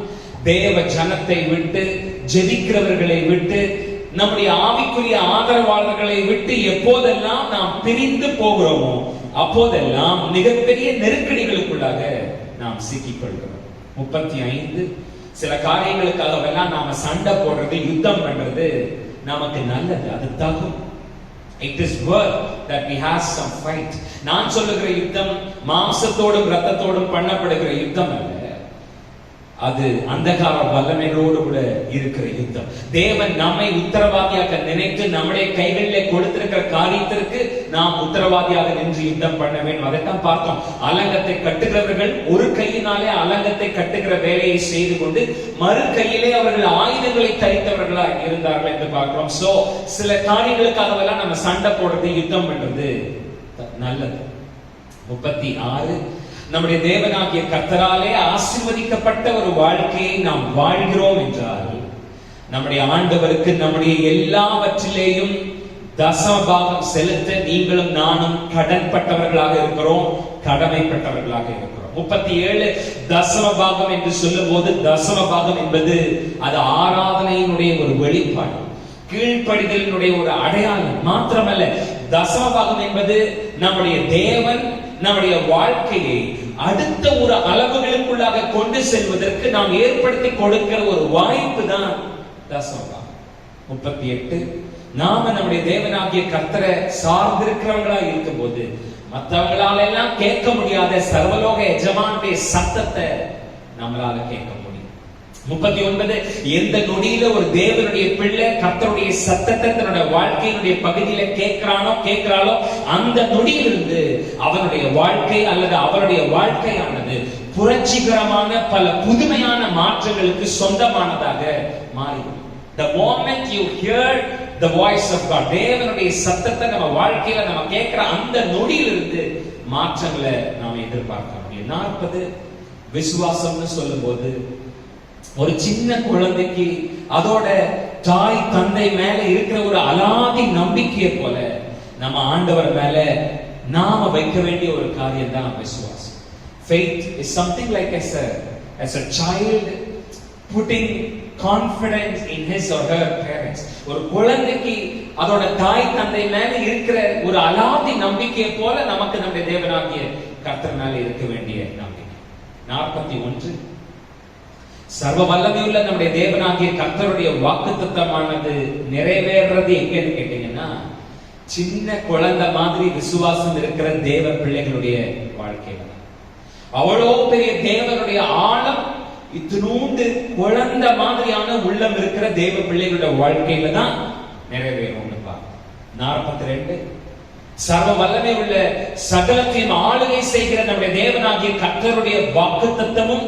Speaker 1: தேவ ஜனத்தை விட்டு ஜெபிக்கிறவர்களை விட்டு நம்முடைய ஆவிக்குரிய ஆதரவாளர்களை விட்டு எப்போதெல்லாம் நாம் பிரிந்து போகிறோமோ அப்போதெல்லாம் மிகப்பெரிய நெருக்கடிகளுக்குள்ளாக நாம் சிக்கிக் கொள்கிறோம். 35 சில காரியங்களுக்காக நாம சண்டை போடுறது, யுத்தம் பண்றது நமக்கு நல்லது, அது தகும். It is worth that we have some fight. நான் சொல்லுகிற யுத்தம் மாம்சத்தோடும் இரத்தத்தோடும் பண்ணப்படுகிற யுத்தம் அல்ல, அது அந்தகார வல்லமைகளோடு கூட இருக்கிற யுத்தம். தேவன் நம்மை உத்தரவாதியாக நினைத்து நம்முடைய கைகளிலே கொடுத்திருக்கிற காரியத்திற்கு நாம் உத்தரவாதியாக நின்று யுத்தம் பண்ண வேண்டும். அதைத்தான் பார்த்தோம். அலங்கத்தை கட்டுகிறவர்கள் ஒரு கையினாலே அலங்கத்தை கட்டுகிற வேலையை செய்து கொண்டு மறு கையிலே அவர்கள் ஆயுதங்களை தரித்தவர்களாக இருந்தார்கள் என்று பார்க்கிறோம். சோ சில காரியங்களுக்காகவெல்லாம் நம்ம சண்டை போடுறது, யுத்தம் பண்றது நல்லது. 36 நம்முடைய தேவனாகிய கர்த்தராலே ஆசீர்வதிக்கப்பட்ட ஒரு வாழ்க்கையை நாம் வாழ்கிறோம் என்றால் நம்முடைய ஆண்டவருக்கு நம்முடைய எல்லாவற்றிலேயும் தசமபாகம் செலுத்த நீங்களும் நானும் கடன்பட்டவர்களாக இருக்கிறோம், கடமைப்பட்டவர்களாக இருக்கிறோம். 37 தசமபாகம் என்று சொல்லும் போது தசமபாகம் என்பது அது ஆராதனையினுடைய ஒரு வெளிப்பாடு, கீழ்ப்படிதலினுடைய ஒரு அடையாளம் மாத்திரமல்ல. தசமபாகம் என்பது நம்முடைய தேவன் நம்முடைய வாழ்க்கையை அடுத்த ஒரு அளவுகளுக்குள்ளாக கொண்டு செல்வதற்கு நாம் ஏற்படுத்தி கொடுக்கிற ஒரு வாய்ப்பு தான் தசமபாகம். 38 நாம நம்முடைய தேவனாகிய கர்த்தரை சார்ந்திருக்கிறவங்களா இருக்கும் போது மற்றவங்களால எல்லாம் கேட்க முடியாத சர்வலோக எஜமானுடைய சத்தத்தை நம்மளால கேட்க முடியும். 39 எந்த நொடியில ஒரு தேவனுடைய பிள்ளை கர்த்தருடைய சத்தத்தை தன்னுடைய வாழ்க்கையினுடைய பகுதியில கேட்கிறாளோ அந்த நொடியிலிருந்து அவனுடைய வாழ்க்கை அல்லது அவருடைய வாழ்க்கையானது புரட்சிகரமான பல புதுமையான மாற்றங்களுக்கு சொந்தமானதாக மாறிவிடும். The moment you hear the voice of God, தேவனுடைய சத்தத்தை நம்ம வாழ்க்கையில நம்ம கேட்கிற அந்த நொடியிலிருந்து மாற்றங்களை நாம் எதிர்பார்க்க முடியும். 40 விசுவாசம்னு சொல்லும் போது ஒரு சின்ன குழந்தைக்கு அதோட தாய் தந்தை மேல இருக்கிற ஒரு அலாதி நம்பிக்கையை போல நம்ம ஆண்டவர் மேல நாம வைக்க வேண்டிய ஒரு காரியம் தான் விசுவாசம். Faith is something like as a child putting confidence in his or her parents. ஒரு குழந்தைக்கு அதோட தாய் தந்தை மேல இருக்கிற ஒரு அலாதி நம்பிக்கையை போல நமக்கு நம்முடைய தேவனாகிய கர்த்தர் மேல இருக்க வேண்டிய நம்பிக்கை. 41 சர்வ வல்லமையுள்ள நம்முடைய தேவனாகிய கர்த்தருடைய வாக்குத்தத்தமானது நிறைவேறது எங்கன்னு கேட்டீங்கன்னா சின்ன குழந்தை மாதிரி விசுவாசம் இருக்கிற தேவ பிள்ளைகளுடைய வாழ்க்கையில. அவ்வளோ பெரிய தேவனுடைய ஆழம் இத்தினூண்டு குழந்தை மாதிரியான உள்ளம் இருக்கிற தேவ பிள்ளைகளுடைய வாழ்க்கையில தான் நிறைவேறும். 42 சர்வ வல்லமை உள்ள சகலத்தையும் ஆளுகை செய்கிற நம்முடைய தேவனாகிய கர்த்தருடைய வாக்குத்தத்தமும்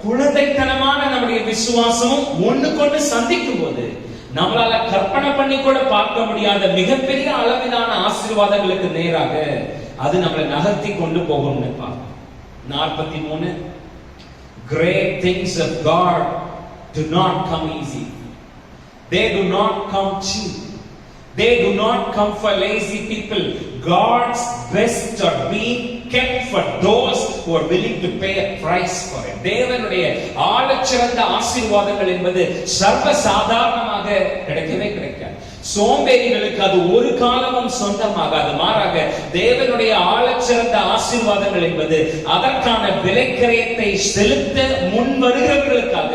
Speaker 1: குழந்தைத்தனமான நம்முடைய விசுவாசமும் ஒண்ணுக்கொண்டு சந்திக்கும் போது நம்மளால கற்பனை பண்ணி கூட பார்க்க முடியாத மிகப்பெரிய அளவிலான ஆசீர்வாதங்களுக்கு நேராக அது நம்மளை நகர்த்தி கொண்டு போகும்னு பார்ப்போம். 43 Great things of God do not come easy. They do not come cheap. They do not come for lazy people. God's best are being kept for those who are willing to pay a price for it. தேவனுடைய ஆழச்சிறந்த ஆசீர்வாதங்கள் என்பது சர்வ சாதாரணமாக கிடைக்கவே கிடைக்காது. சோம்பேறிகளுக்கு அது ஒரு காலமும் சொந்தமாகாது. மாறாக தேவனுடைய ஆழச்சிறந்த ஆசீர்வாதங்கள் என்பது அதற்கான விலைக்கிரயத்தை செலுத்த முன் வருகிறவர்களுக்காக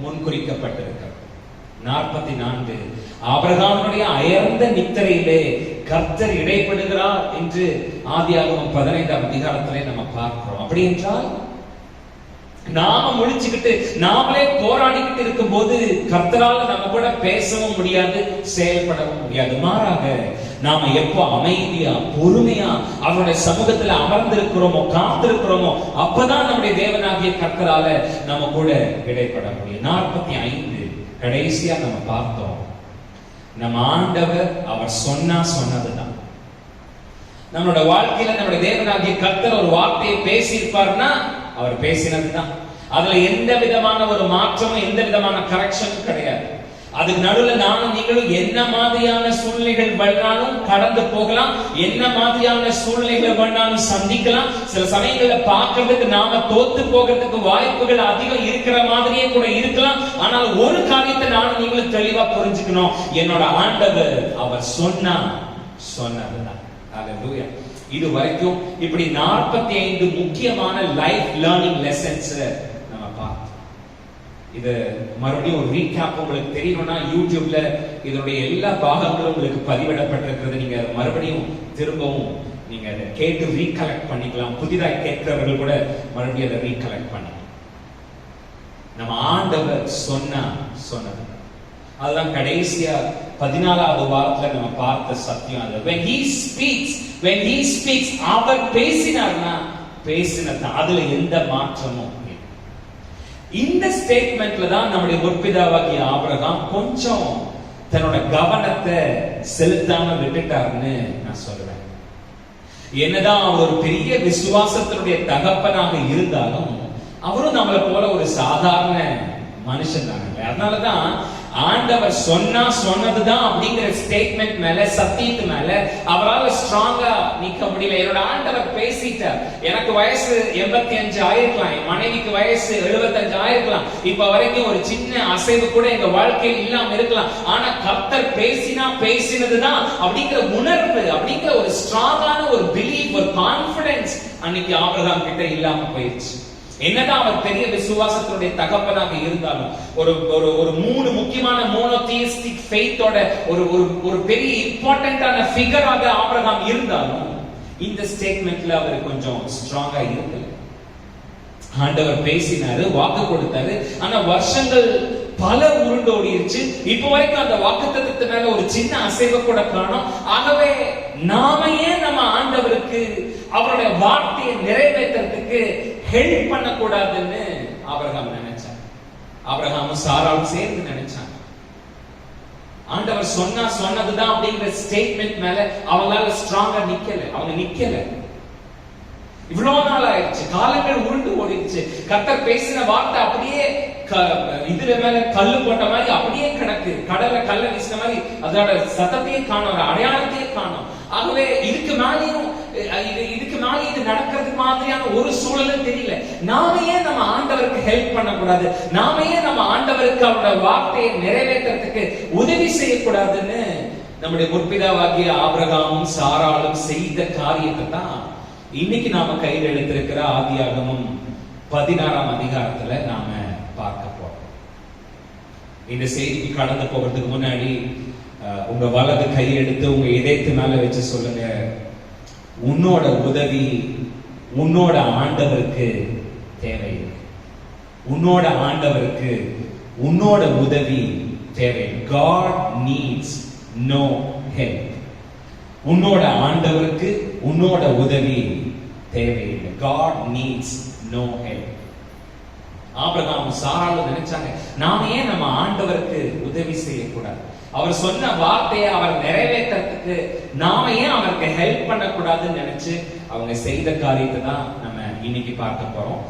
Speaker 1: முன்குறிக்கப்பட்டிருக்கிறது. 44 ஆபிரகாமுடைய அயர்ந்த நித்திரையிலே கர்த்தர் இடைப்படுகிறார் என்று ஆதியாகமம் 15ஆம் அதிகாரத்திலே நம்ம பார்க்கிறோம். அப்படி என்றால் நாம முழிச்சுக்கிட்டு நாமளே போராடிக்கிட்டு இருக்கும் போது கர்த்தரால நம்ம கூட பேசவும் முடியாது, செயல்படவும் முடியாது. மாறாக நாம எப்போ அமைதியா பொறுமையா அவருடைய சமூகத்துல அமர்ந்திருக்கிறோமோ காத்திருக்கிறோமோ அப்பதான் நம்முடைய தேவனாகிய கர்த்தரால நம்ம கூட இடைப்பட முடியும். 45 கடைசியா நம்ம பார்த்தோம், நம்ம ஆண்டவர் அவர் சொன்னதுதான். நம்மளோட வாழ்க்கையில நம்முடைய தேவனாகிய கர்த்தர் ஒரு வார்த்தையை பேசியிருப்பார்னா அவர் பேசினதுதான். அதுல எந்த விதமான ஒரு மாற்றமும் எந்த விதமான கரெக்ஷனும் கிடையாது. அதுக்கு நடுவுல நானும் நீங்களும் என்ன மாதிரியான சூழ்நிலைகள் வேணாலும் கடந்து போகலாம், என்ன மாதிரியான சூழ்நிலைகள் வேணாலும் சந்திக்கலாம். சில சமயங்கள்ல பார்க்கிறதுக்கு நாம தோத்து போகிறதுக்கு வாய்ப்புகள் அதிகம் இருக்கிற மாதிரியே கூட இருக்கலாம். ஆனால் ஒரு காரியத்தை நானும் நீங்களும் தெளிவா புரிஞ்சுக்கணும், என்னோட ஆண்டவர் அவர் சொன்னதுதான். ஹல்லேலூயா. இது வரைக்கும் இப்படி 45 முக்கியமான லைஃப் லேர்னிங் லெசன்ஸ் நம்ம பார்த்தோம். இது மறுபடியும் ஒரு ரீகேப் உங்களுக்கு தெரியணும்னா யூடியூப்ல இதனுடைய எல்லா பாகங்களும் உங்களுக்கு பதிவிடப்பட்டிருக்கிறது. நீங்க மறுபடியும் திரும்பவும் நீங்க அதை கேட்டு ரீகலெக்ட் பண்ணிக்கலாம். புதிதாக கேட்கிறவர்கள் கூட மறுபடியும் அதை ரீகலெக்ட் பண்ணிக்கலாம். நம்ம ஆண்டவர் சொன்னது அதுதான் கடைசியா 14வது வாரத்துல நம்ம பார்த்த சத்தியம். அது when he speaks அவர் பேசினார்னா பேசினது, அதுல எந்த மாற்றமும் இல்லை. இந்த ஸ்டேட்மெண்ட்ல தான் நம்முடைய முற்பிதாவாகிய ஆபிரகாம் கொஞ்சம் தன்னோட கவனத்தை செலுத்தாம விட்டுட்டாருன்னு நான் சொல்லுவேன். என்னதான் அவர் ஒரு பெரிய விசுவாசத்தினுடைய தகப்பனாக இருந்தாலும் அவரும் நம்மளை போல ஒரு சாதாரண மனுஷன் தாங்க. அதனாலதான் ஆண்டவர் சொன்னதுதான் அப்படிங்கிற ஸ்டேட்மெண்ட் மேல சத்தியத்து மேல அவரால் ஸ்ட்ராங்கா நிக்க முடியல. என்னோட ஆண்டவர் பேசிட்டார். எனக்கு வயசு 85 ஆயிருக்கலாம், என் மனைவிக்கு வயசு 75 ஆயிருக்கலாம். இப்ப வரைக்கும் ஒரு சின்ன அசைவு கூட எங்க வாழ்க்கையில் இல்லாம இருக்கலாம். ஆனா கர்த்தர் பேசினதுதான் அப்படிங்கிற உணர்வு, அப்படிங்கிற ஒரு ஸ்ட்ராங்கான ஒரு பிலீவ், ஒரு கான்பிடன்ஸ் அன்னைக்கு ஆபிரகாம் கிட்ட இல்லாம போயிடுச்சு. என்னதான் அவர் பெரிய விசுவாசத்தினுடைய தகப்பனாக இருந்தாலும் ஒரு 3 முக்கியமான மோனோதியிஸ்டிக் ஃபெய்த்தோட ஒரு பெரிய இம்பார்ட்டன்டான ஃபிகராக ஆபிரகாம் இருந்தாலும் இந்த ஸ்டேட்மெண்ட்ல அவர் கொஞ்சம் ஸ்ட்ராங்கா இருக்கல. ஆண்டவர் பேசினாரு, வாக்கு கொடுத்தாரு, ஆனா வருஷங்கள் பல உருண்டோடிருச்சு. இப்ப வரைக்கும் அந்த வாக்குத்தத்தத்து மேல ஒரு சின்ன அசைவை கூட காணோம். ஆகவே நாம ஏன் நம்ம ஆண்டவருக்கு அவருடைய வார்த்தையை நிறைவேற்றத்துக்கு ஹெல்ப் பண்ண கூடாதுன்னு ஆபிரகாம் நினைச்சார். ஆபிரகாமும் சாராவும் சேர்ந்து நினைச்சாங்க. ஆண்டவர் சொன்னதுதான் அப்படிங்கிற ஸ்டேட்மெண்ட் மேல அவங்களால ஸ்ட்ராங்கா நிக்கல. இவ்வளவு நாள் ஆயிடுச்சு, காலங்கள் உருண்டு ஓடிடுச்சு. கர்த்தர் பேசின வார்த்தை அப்படியே இதுல மேல கல்லு போட்ட மாதிரி அப்படியே கிடக்கு. கடல்ல கல்ல வீசின மாதிரி அதோட சத்தத்தையே காணும், அடையாளத்தையே காணும். ஆகவே இதுக்கு மேலேயும் இது நடக்கிறது மாதிரியான ஒரு சூழலும் தெரியல. நாம ஏன் நம்ம ஆண்டவருக்கு ஹெல்ப் பண்ணக்கூடாது? நாம ஏன் நம்ம ஆண்டவருக்கு அவரோட வார்த்தையை நிறைவேற்றத்துக்கு உதவி செய்யக்கூடாதுன்னு நம்முடைய முற்பிதாவாகிய ஆபிரகாமும் சாராளும் செய்த காரியத்தை தான் இன்னைக்கு நாம கையில் எடுத்திருக்கிற ஆதியாகமம் 16ஆம் அதிகாரத்துல நாம பார்க்க போறோம். இந்த செய்திக்கு கடந்து போகிறதுக்கு முன்னாடி உங்க வலது கையெடுத்து உங்க இதயத்து மேல வச்சு சொல்லுங்க, உன்னோட உதவி உன்னோட ஆண்டவருக்கு தேவை. உன்னோட ஆண்டவருக்கு உன்னோட உதவி தேவை. God needs no help. உன்னோட ஆண்டவருக்கு உன்னோட உதவி தேவையில்லை. God needs no help. Abraham சாராளும் நினைச்சாங்க, நாம ஏன் நம்ம ஆண்டவருக்கு உதவி செய்யக்கூடாது? அவர் சொன்ன வார்த்தையை அவர் நிறைவேற்றத்துக்கு நாம ஏன் அவருக்கு ஹெல்ப் பண்ணக்கூடாதுன்னு நினைச்சு அவங்க செய்த காரியத்தை தான் நம்ம இன்னைக்கு பார்க்க போறோம்.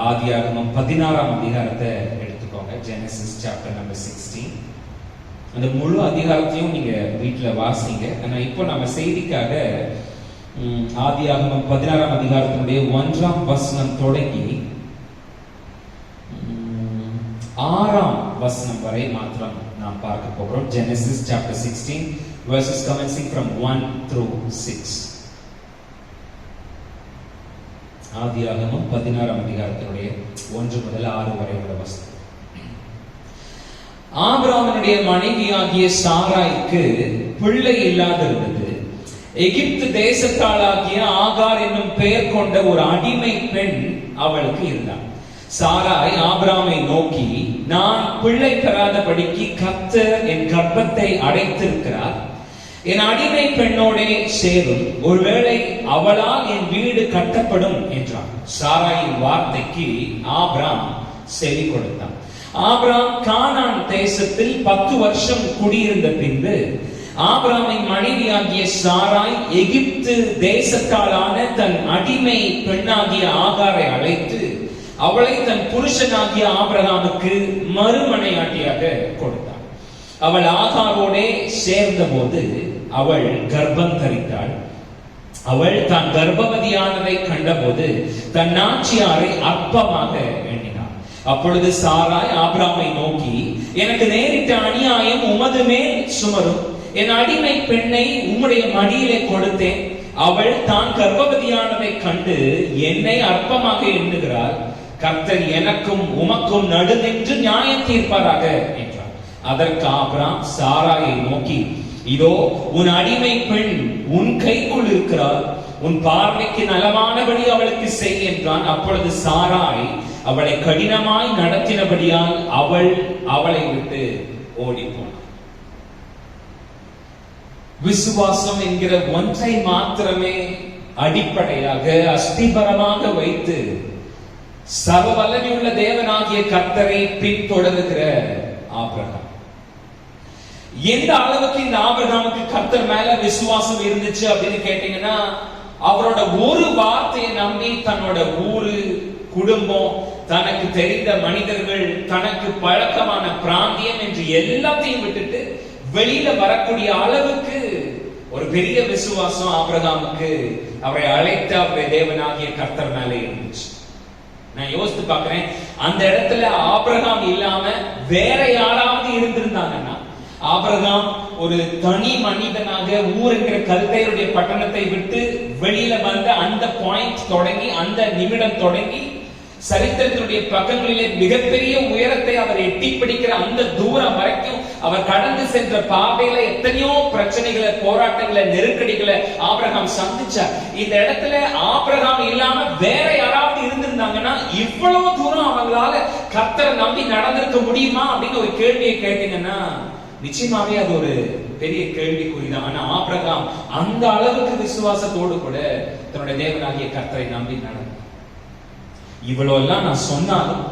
Speaker 1: ஆதியாகமம் 16ஆம் அதிகாரத்தை எடுத்துக்கோங்க. Genesis chapter number 16. அந்த முழு அதிகாரத்தையும் நீங்க வீட்டுல வாசிங்க. ஆனா இப்போ நம்ம செய்திக்காக ஆதியாகமம் 16ஆம் அதிகாரத்தினுடைய 1ஆம் வசனம் தொடங்கி 6ஆம் வசனம் வரை மாத்திரம் நாம் பார்க்க போகிறோம். Genesis chapter 16 verses commencing from 1 through 6. ஆதியாகமம் 16ஆம் அதிகாரத்தினுடைய 1 முதல் 6 வரை உள்ள வசனம். ஆபிரகாமுடைய மனைவியாகிய சாராய்க்கு பிள்ளை இல்லாதிருந்தது. எகிப்து தேசத்தாளாகிய ஆகார் என்னும் பெயர் கொண்ட ஒரு அடிமை பெண் அவளுக்கு இருந்தாள். சாராய் ஆபிரகாமை நோக்கி, நான் பிள்ளை பெறாதபடிக்கு கர்த்தர் என் கர்ப்பத்தை அடைத்திருக்கிறார், என் அடிமை பெண்ணோடே சேரும், ஒருவேளை அவளால் என் வீடு கட்டப்படும் என்றான். சாராயின் வார்த்தைக்கு ஆபிரகாம் செவி கொடுத்தான். ஆபிரகாம் கானான் தேசத்தில் 10 வருஷம் குடியிருந்த பின்பு ஆபிரகாமின் மனைவியாகிய சாராய் எகிப்து தேசத்தாலான தன் அடிமை பெண்ணாகிய ஆகாரை அழைத்து அவளை தன் புருஷனாகிய ஆபிரகாமுக்கு மறுமனையாட்டியாக கொடுத்தாள். அவள் ஆகாரோடே சேர்ந்த போது அவள் கர்ப்பம் தரித்தாள். அவள் தான் கர்ப்பவதியானதை கண்டபோது தன் நாச்சியாரை அற்பமாக எண்ணினாள். அப்பொழுது சாராய் ஆபிரகாமை நோக்கி, எனக்கு நேரிட்ட அநியாயம் உமது மேல் சுமரும், என் அடிமை பெண்ணை உம்முடைய மடியிலே கொடுத்தேன், அவள் தான் கர்ப்பவதியானதை கண்டு என்னை அற்பமாக எண்ணுகிறாள், கர்த்தர் எனக்கும் உமக்கும் நடுநின்று நியாயம் தீர்ப்பாராக என்றார். அதற்கு ஆபிரகாம் சாராயை நோக்கி, இதோ உன் அடிமை பெண் உன் கைக்குள் இருக்கிறாள், உன் பார்வைக்கு நலமானபடி அவளுக்கு செய் என்றான். அப்பொழுது சாராய் அவளை கடினமாய் நடத்தினபடியால் அவள் அவளை விட்டு ஓடி போனாள். விசுவாசம் என்கிற ஒன்றை மாத்திரமே அடிப்படையாக அஸ்திபரமாக வைத்து சர்வ வல்லமையுள்ள தேவனாகிய கர்த்தரை பின்தொடர்கிற ஆபிரகாம். எந்த அளவுக்கு இந்த ஆபிரகாமுக்கு கர்த்தர் மேல விசுவாசம் இருந்துச்சு அப்படின்னு கேட்டீங்கன்னா, அவரோட ஒரு வார்த்தையை நம்பி தன்னோட ஊரு, குடும்பம், தனக்கு தெரிந்த மனிதர்கள், தனக்கு பழக்கமான பிராந்தியம் என்று எல்லாத்தையும் விட்டுட்டு வெளியில வரக்கூடிய அளவுக்கு ஒரு பெரிய விசுவாசம் ஆபிரகாமுக்கு அவரை அழைத்த அவருடைய தேவனாகிய கர்த்தர் மேல இருந்துச்சு. நான் யோசித்து பார்க்கிறேன், அந்த இடத்துல ஆபிரகாம் இல்லாம வேற யாராவது இருந்திருந்தாங்கன்னா, ஆபிரகாம் ஒரு தனி மனிதனாக ஊர் என்கிற கல்தேயருடைய பட்டணத்தை விட்டு வெளியில வந்த அந்த பாயிண்ட் தொடங்கி, அந்த நிமிடம் தொடங்கி சரித்திரத்தினுடைய பக்கங்களிலே மிகப்பெரிய உயரத்தை அவர் எட்டி பிடிக்கிற அந்த தூரம் வரைக்கும் அவர் கடந்து சென்ற பாதையில எத்தனையோ பிரச்சனைகளை, போராட்டங்களை, நெருக்கடிகளை ஆபிரகாம் சந்திச்சார். இந்த இடத்துல ஆபிரகாம் இல்லாம வேற யாராவது இருந்திருந்தாங்கன்னா இவ்வளவு தூரம் அவங்களால கர்த்தரை நம்பி நடந்திருக்க முடியுமா அப்படின்னு ஒரு கேள்வியை கேட்டீங்கன்னா நிச்சயமாவே அது ஒரு பெரிய கேள்விக்குறிதான். ஆனா ஆபிரகாம் அந்த அளவுக்கு விசுவாசத்தோடு கூட தன்னுடைய தேவனாகிய கர்த்தரை நம்பி நடந்தார். இவ்வளவு எல்லாம் நான் சொன்னாலும்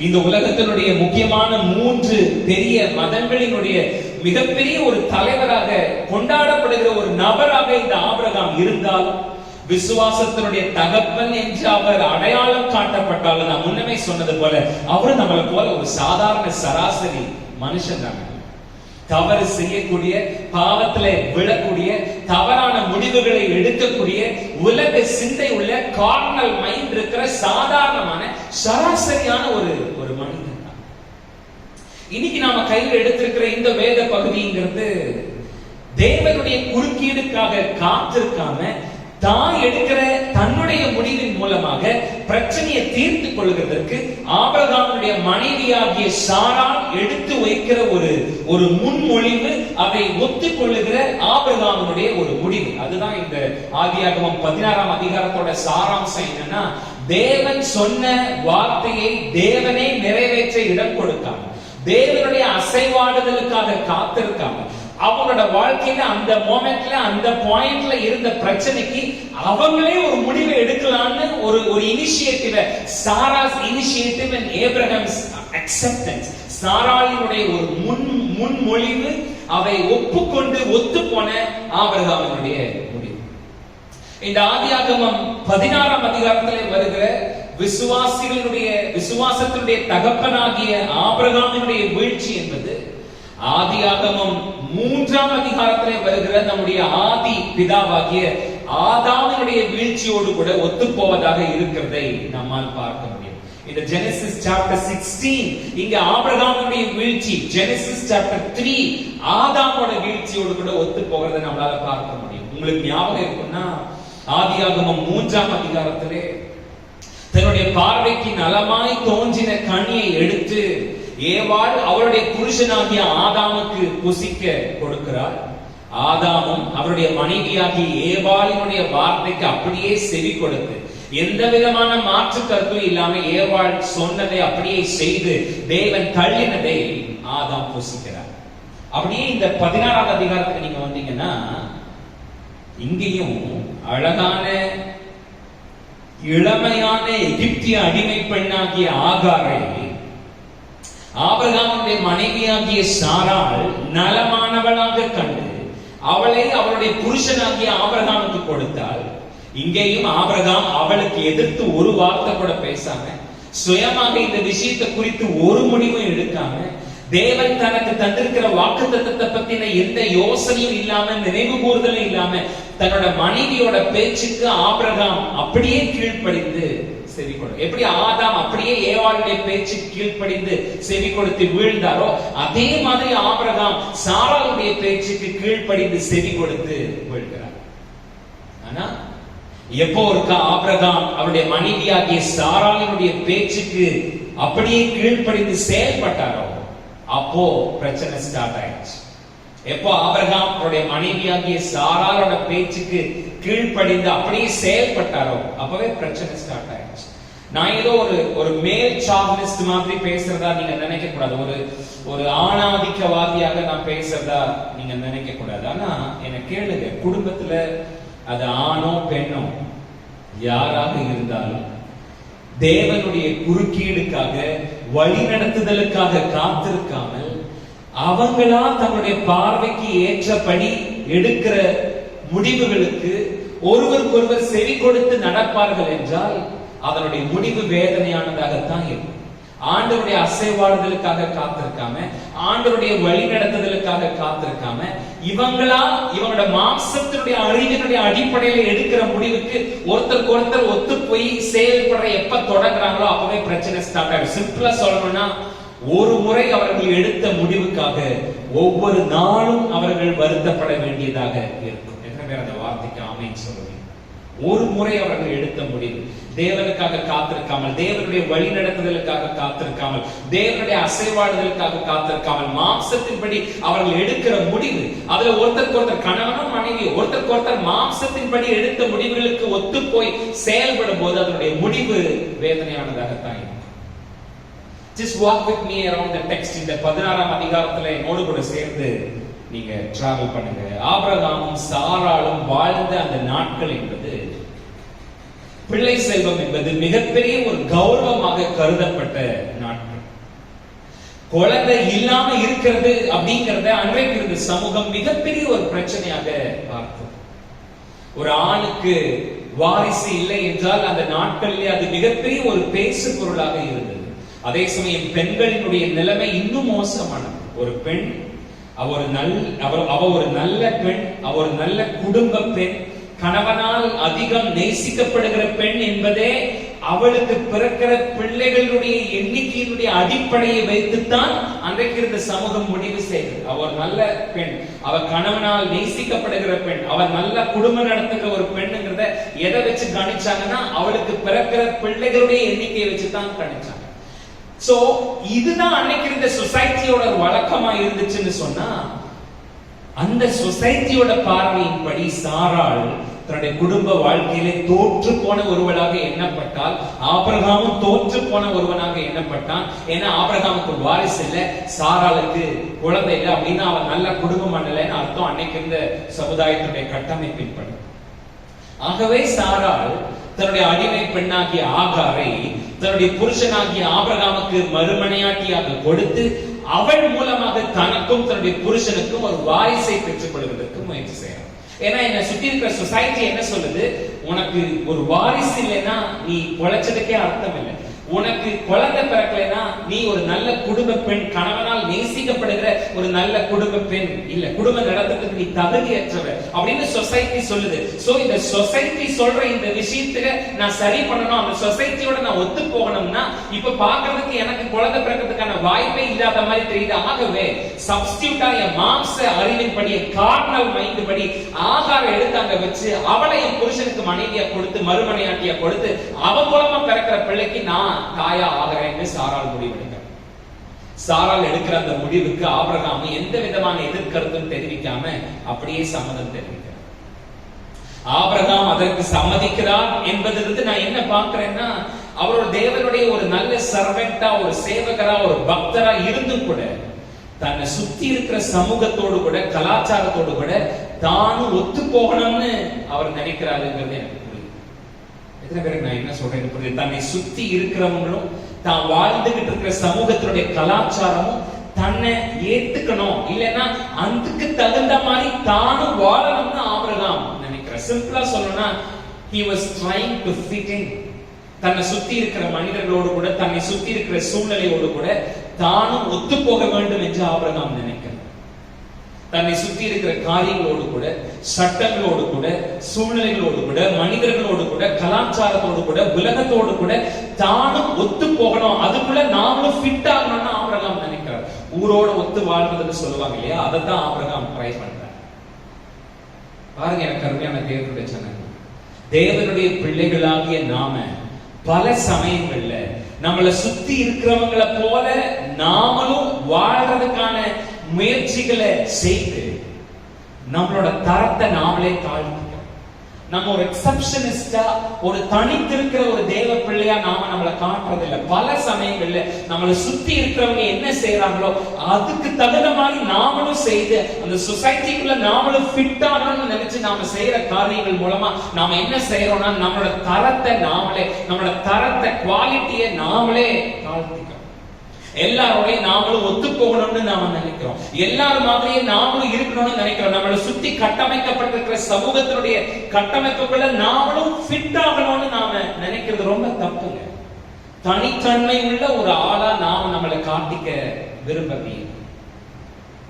Speaker 1: இந்த உலகத்தினுடைய முக்கியமான 3 பெரிய மதங்களினுடைய மிகப்பெரிய ஒரு தலைவராக கொண்டாடப்படுகிற ஒரு நபராக இந்த ஆபிரகாம் இருந்தாலும், விசுவாசத்தினுடைய தகப்பன் என்று அவர் அடையாளம் காட்டப்பட்டாலும், நான் முன்னமே சொன்னது போல அவரு நம்மளை போல ஒரு சாதாரண சராசரி மனுஷன் தாங்க. தவறு செய்யக்கூடிய, பாவத்துல விழக்கூடிய, தவறான முடிவுகளை எடுக்கக்கூடிய, உலக சிந்தை உள்ள கார்னல் மைண்ட் இருக்கிற சாதாரணமான சராசரியான ஒரு மனிதன் தான். இன்னைக்கு நாம கையில் எடுத்திருக்கிற இந்த வேத பகுதிங்கிறது தேவனுடைய குறுக்கீடுக்காக காத்திருக்காம தான் எடுக்கிற தன்னுடைய முடிவின் மூலமாக பிரச்சனையை தீர்த்து கொள்கிறதற்கு ஆபிரகாமுடைய மனைவியாகிய சாராள் எடுத்து வைக்கிற ஒரு முன்மொழிவு, அதை ஒத்துக்கொள்ளுகிற ஆபிரகாமுடைய ஒரு முடிவு. அதுதான் இந்த ஆதியாகமம் 16ஆம் அதிகாரத்தோட சாராம்சம். என்னன்னா, தேவன் சொன்ன வார்த்தையை தேவனே நிறைவேற்ற இடம் கொடுக்காம, தேவனுடைய அசைவாடுதலுக்காக காத்திருக்காம, அவங்களோட வாழ்க்கையில அந்த மொமெண்ட்ல அந்த பாயிண்ட்ல இருந்த பிரச்சனைக்கு அவங்களே ஒரு முடிவை எடுக்கலாம்னு ஒரு initiative, Sarah's initiative and Abraham's acceptance, சாராளினுடைய ஒரு முன்மொழிவு, அவை ஒப்புக்கொண்டு ஒத்து போன ஆபிரகாமினுடைய முடிவு. இந்த ஆதியாகமம் 16ஆம் அதிகாரத்திலே வருகிற விசுவாசத்தினுடைய தகப்பனாகிய ஆபிரகாமினுடைய வீழ்ச்சி என்பது ஆதியாகமம் 3ஆம் அதிகாரத்திலே வருகிற நம்முடைய ஆதி பிதாவாகிய ஆதாமினுடைய வீழ்ச்சியோடு கூட ஒத்து போவதாக இருக்கிறதை நம்மால் பார்க்க முடியும். இந்த Genesis chapter 16 இங்க ஆபிரகாமுடைய வீழ்ச்சி, Genesis chapter 3 ஆதாமோட வீழ்ச்சியோடு கூட ஒத்து போகிறதை நம்மளால பார்க்க முடியும். உங்களுக்கு ஞாபகம் இருக்குன்னா ஆதியாகமம் 3ஆம் அதிகாரத்திலே தன்னுடைய பார்வைக்கு நலமாய் தோன்றின கனியை எடுத்து ஏவாள் அவருடைய புருஷனாகிய ஆதாமுக்கு புசிக்க கொடுக்கிறார். ஆதாமும் அவருடைய மனைவியாகிய ஏவாளினுடைய வார்த்தைக்கு அப்படியே செவி கொடுத்து எந்த விதமான மாற்று கருத்தும் இல்லாம ஏவாள் சொன்னதை அப்படியே செய்து தேவன் தள்ளினதை ஆதாம் புசிக்கிறார். அப்படியே இந்த 16ஆம் அதிகாரத்துக்கு நீங்க வந்தீங்கன்னா இங்கேயும் அழகான இளமையான எகிப்திய அடிமை பெண்ணாகிய ஆகாரை ஆபிரகாமுடைய மனைவியாகிய சாராள் நலமானவளாக கண்டு அவளை அவளுடைய புருஷனாகிய ஆபிரகாமுக்கு கொடுத்தாள். இங்கேயும் ஆபிரகாம் அவளுக்கு எதிர்த்து ஒரு வார்த்தை கூட பேசாம, சுயமாக இந்த விஷயத்தை குறித்து ஒரு முடிவும் எடுக்காம, தேவன் தனக்கு தந்திருக்கிற வாக்குத்தத்தத்தை பத்தின எந்த யோசனையும் இல்லாம, நினைவு கூறுதலும் இல்லாம, தன்னோட மனைவியோட பேச்சுக்கு ஆபிரகாம் அப்படியே கீழ்ப்படிந்து செவி கொடு. எப்படி ஆதாம் அப்படியே ஏவாளுடைய பேச்சு கீழ்ப்படிந்து செவி கொடுத்து வீழ்ந்தாரோ, அதே மாதிரி ஆபிரகாம் சாராளுடைய பேச்சுக்கு கீழ்ப்படிந்து செவி கொடுத்து வீழ்கிறார். ஆனா எப்போ ஒருக்கா ஆபிரகாம் அவருடைய மனைவியாகிய சாராளினுடைய பேச்சுக்கு அப்படியே கீழ்ப்படிந்து செயல்பட்டாரோ, அப்போ பிரச்சனை ஸ்டார்ட் ஆயிடுச்சு. எப்போ ஆபிரகாம் அவருடைய மனைவியாகிய சாராளோட பேச்சுக்கு கீழ்ப்படிந்து அப்படியே செயல்பட்டாரோ, அப்பவே பிரச்சனை ஸ்டார்ட் ஆயிடுச்சு. நான் ஏதோ ஒரு மேல் சாவனிஸ்ட் மாதிரி பேசுறதா நீங்க நினைக்க கூடாது, ஒரு ஆணாதிக்கவாதியாக நான் பேசுறதா நீங்க நினைக்க கூடாது. ஆனா என்ன கேளுங்க, குடும்பத்துல அது ஆணோ பெண்ணோ யாராக இருந்தாலும் தேவனுடைய குறுக்கீடுக்காக வழி நடத்துதலுக்காக காத்திருக்காமல் அவங்களா தங்களுடைய பார்வைக்கு ஏற்றபடி எடுக்கிற முடிவுகளுக்கு ஒருவருக்கொருவர் செவி கொடுத்து நடப்பார்கள் என்றால் அதனுடைய முடிவு வேதனையானதாகத்தான் இருக்கும். ஆண்டவருடைய அசைவாடுதலுக்காக காத்திருக்காம, ஆண்டவருடைய வழி நடத்துதலுக்காக காத்திருக்காம, இவங்களோட மாம்சத்தினுடைய அறிவினுடைய அடிப்படையில எடுக்கிற முடிவுக்கு ஒருத்தருக்கு ஒருத்தர் ஒத்து போய் செயல்படுற எப்ப தொடங்குறாங்களோ அப்பவே பிரச்சனை ஸ்டார்ட் ஆகும். சிம்பிளா சொல்லணும்னா, ஒரு முறை அவர்கள் எடுத்த முடிவுக்காக ஒவ்வொரு நாளும் அவர்கள் வருத்தப்பட வேண்டியதாக இருக்கும். எத்தனை பேர் அந்த வார்த்தைக்கு ஆமென் சொல்லுவீங்க? ஒரு முறை அவர்கள் எடுத்த முடிவு, தேவனுக்காக காத்திருக்காமல், தேவனுடைய வழி நடத்துதலுக்காக காத்திருக்காமல், தேவனுடைய அசைவாடுதலுக்காக காத்திருக்காமல், மாம்சத்தின்படி அவர்கள் எடுக்கிற முடிவு, அதுல ஒருத்தருக்கு ஒருத்தர் கணவனும் மனைவி ஒருத்தருக்கு ஒருத்தர் மாம்சத்தின்படி எடுத்த முடிவுகளுக்கு ஒத்து போய் செயல்படும் போது அதனுடைய முடிவு வேதனையானதாகத்தான் இருக்கும். Just walk with me around the text. இந்த 16ஆம் அதிகாரத்துல என்னோடு கூட சேர்ந்து நீங்க டிராவல் பண்ணுங்க. ஆபிரகாமும் சாராளும் வாழ்ந்த அந்த நாட்கள் என்பது, பிள்ளை செல்வம் என்பது மிகப்பெரிய ஒரு கௌரவமாக கருதப்பட்ட நாட்கள். குழந்தை இல்லாம இருக்கிறது அப்படிங்கறத அன்றைக்கு இருந்த சமூகம் மிகப்பெரிய ஒரு பிரச்சனையாக பார்த்தது. ஒரு ஆணுக்கு வாரிசு இல்லை என்றால் அந்த நாட்களிலே அது மிகப்பெரிய ஒரு பேசு பொருளாக இருந்தது. அதே சமயம் பெண்களினுடைய நிலைமை இன்னும் மோசமானது. ஒரு பெண் அவ ஒரு நல்ல பெண், அவ ஒரு நல்ல குடும்ப பெண், கணவனால் அதிகம் நேசிக்கப்படுகிற பெண் என்பதே அவளுக்கு பிறக்கிற பிள்ளைகளுடைய எண்ணிக்கையினுடைய அடிப்படையை வைத்துத்தான் அன்றைக்கு இருந்த சமூகம் முடிவு செய்தது. அவ ஒரு நல்ல பெண், அவ கணவனால் நேசிக்கப்படுகிற பெண், அவ நல்ல குடும்பம் நடத்துகிற ஒரு பெண்ணுங்கிறத எதை வச்சு கணிச்சாங்கன்னா அவளுக்கு பிறக்கிற பிள்ளைகளுடைய எண்ணிக்கையை வச்சுதான் கணிச்சாங்க. சோ இதுதான் அன்னைக்கு இருந்த சொசைட்டியோட வழக்கமா இருந்துச்சுன்னு சொன்னா, அந்த சொசைட்டியோட பார்வையின்படி சாராள் தன்னுடைய குடும்ப வாழ்க்கையிலே தோற்று போன ஒருவனாக எண்ணப்பட்டால், ஆபிரகாமும் தோற்று போன ஒருவனாக எண்ணப்பட்டான். ஏன்னா ஆபிரகாமுக்கு வாரிசு இல்ல, சாராளுக்கு குழந்தை இல்லை அப்படின்னா அவன் நல்ல குடும்பம் பண்ணலன்னு அர்த்தம் அன்னைக்கு இருந்த சமுதாயத்துடைய கட்டமைப்பின் படி. ஆகவே சாராள் தன்னுடைய அடிமை பெண்ணாகிய ஆகாரை தன்னுடைய புருஷனாகிய ஆபிரகாமுக்கு மறுமனையாட்டியாக கொடுத்து அவள் மூலமாக தனக்கும் தன்னுடைய புருஷனுக்கும் ஒரு வாரிசை பெற்றுக் கொள்வதற்கு முயற்சி செய்யறான். ஏன்னா என்ன சுத்தி இருக்கிற சொசைட்டி என்ன சொல்லுது, உனக்கு ஒரு வாரிசு இல்லைன்னா நீ பொழைச்சதுக்கே அர்த்தம் இல்லை, உனக்கு குழந்தை பிறக்கலைன்னா நீ ஒரு நல்ல குடும்ப பெண், கணவனால் நேசிக்கப்படுகிற ஒரு நல்ல குடும்ப பெண் இல்ல, குடும்ப நடத்துறதுக்கு நீ தகுதியற்றவர் அப்படின்னு சொசைட்டி சொல்லுது. சோ இந்த சொசைட்டி சொல்ற இந்த விஷயத்துல நான் சரி பண்ணணும், அந்த சொசைட்டியோட நான் ஒத்து போகணும்னா இப்ப பாக்குறதுக்கு எனக்கு குழந்தை பிறக்கிறதுக்கான வாய்ப்பே இல்லாத மாதிரி தெரியுது. ஆகவே சப்ஸ்டியூட்டா என் மாம்ச அறிவின்படி, கார்னல் மைண்ட் படி ஆகார எடுத்து அங்க வச்சு அவளை என் புருஷனுக்கு மனைவியா கொடுத்து மறுமனையாட்டியா கொடுத்து அவன் மூலமா பிறக்கிற பிள்ளைக்கு நான் தாயா ஆகிறேன்னு சாராள் முடிவெடுக்கிறார். சாராள் எடுக்கிற அந்த முடிவுக்கு ஆபிரகாம் எந்த விதமான எதிர்கருத்தும் தெரிவிக்காம அப்படியே சம்மதம் தெரிவிக்கிறார். ஆபிரகாம் அதற்கு சம்மதிக்கிறார் என்பதிலிருந்து நான் என்ன பார்க்கிறேன்னா, அவரோட தேவனுடைய ஒரு நல்ல சர்வெண்டா, ஒரு சேவகரா, ஒரு பக்தரா இருந்தும் கூட தன்னை சுத்தி இருக்கிற சமூகத்தோடு கூட கலாச்சாரத்தோடு கூட தானும் ஒத்து போகணும்னு அவர் நினைக்கிறாருங்கிறது எனக்கு புரியுது. எத்தனை பேருக்கு நான் என்ன சொல்றேன் புரியுது? தன்னை சுத்தி இருக்கிறவங்களும் தான் வாழ்ந்துகிட்டு இருக்கிற சமூகத்தினுடைய கலாச்சாரமும் தன்னை ஏத்துக்கணும், இல்லைன்னா அதுக்கு தகுந்த மாதிரி தானும் வாழணும்னு ஆபிரகாம் நினைக்கிறார். சிம்பிளா சொல்லணும்னா he was trying to fit in. தன்னை சுத்தி இருக்கிற மனிதர்களோடு கூட, தன்னை சுத்தி இருக்கிற சூழ்நிலையோடு கூட தானும் ஒத்து போக வேண்டும் என்று ஆபிரகாம் நினைக்கிறார். தன்னை சுத்தி இருக்கிற காரியங்களோடு கூட, சட்டங்களோடு கூட, சூழ்நிலைகளோடு கூட, மனிதர்களோடு கூட, கலாச்சாரத்தோடு கூட, உலகத்தோடு கூட தானும் ஒத்து போகணும், அதுக்குள்ள நாமளும் ஃபிட் ஆகணும்னு ஆபிரகாம் நினைக்கிறார். ஊரோட ஒத்து வாழ்வதுன்னு சொல்லுவாங்க இல்லையா, அதைத்தான் ஆபிரகாம் ட்ரை பண்றார். பாருங்க எனக்கு அருமையான தேவனுடைய ஜனங்கள், தேவனுடைய பிள்ளைகளாகிய நாம பல சமயங்கள்ல நம்மளை சுத்தி இருக்கிறவங்களை போல நாமளும் வாழ்றதுக்கான முயற்சிகளை செய்து நம்மளோட தரத்தை நாமளே தாழ்த்திக்கிறோம். நம்ம ஒரு எக்ஸப்ஷனிஸ்டா, ஒரு தனித்திருக்கிற ஒரு தேவ பிள்ளையா நாம நம்மளை காட்டுறது இல்லை. பல சமயங்கள்ல நம்மளை சுத்தி இருக்கிறவங்க என்ன செய்யறாங்களோ அதுக்கு தகுந்த மாதிரி நாமளும் செய்து அந்த சொசைட்டிக்குள்ள நாமளும் ஃபிட் ஆகணும்னு நினைச்சு நாம செய்யற காரியங்கள் மூலமா நாம என்ன செய்யறோம்னா நம்மளோட தரத்தை நாமளே, நம்மளோட தரத்தை குவாலிட்டியை நாமளே தாழ்த்திக்கிறோம். எல்லாரோடையும் நாமளும் ஒத்து போகணும்னு நாம நினைக்கிறோம், எல்லாரும் மாதிரியே நாமளும் இருக்கணும்னு நினைக்கிறோம். நம்மளை சுத்தி கட்டமைக்கப்பட்டிருக்கிற சமூகத்தினுடைய கட்டமைப்புக்குள்ள நாமளும் ஃபிட் ஆகணும்னு நாம நினைக்கிறது ரொம்ப தப்புங்க. தனித்தன்மை உள்ள ஒரு ஆளா நாம நம்மளை காட்டிக்க விரும்பவே,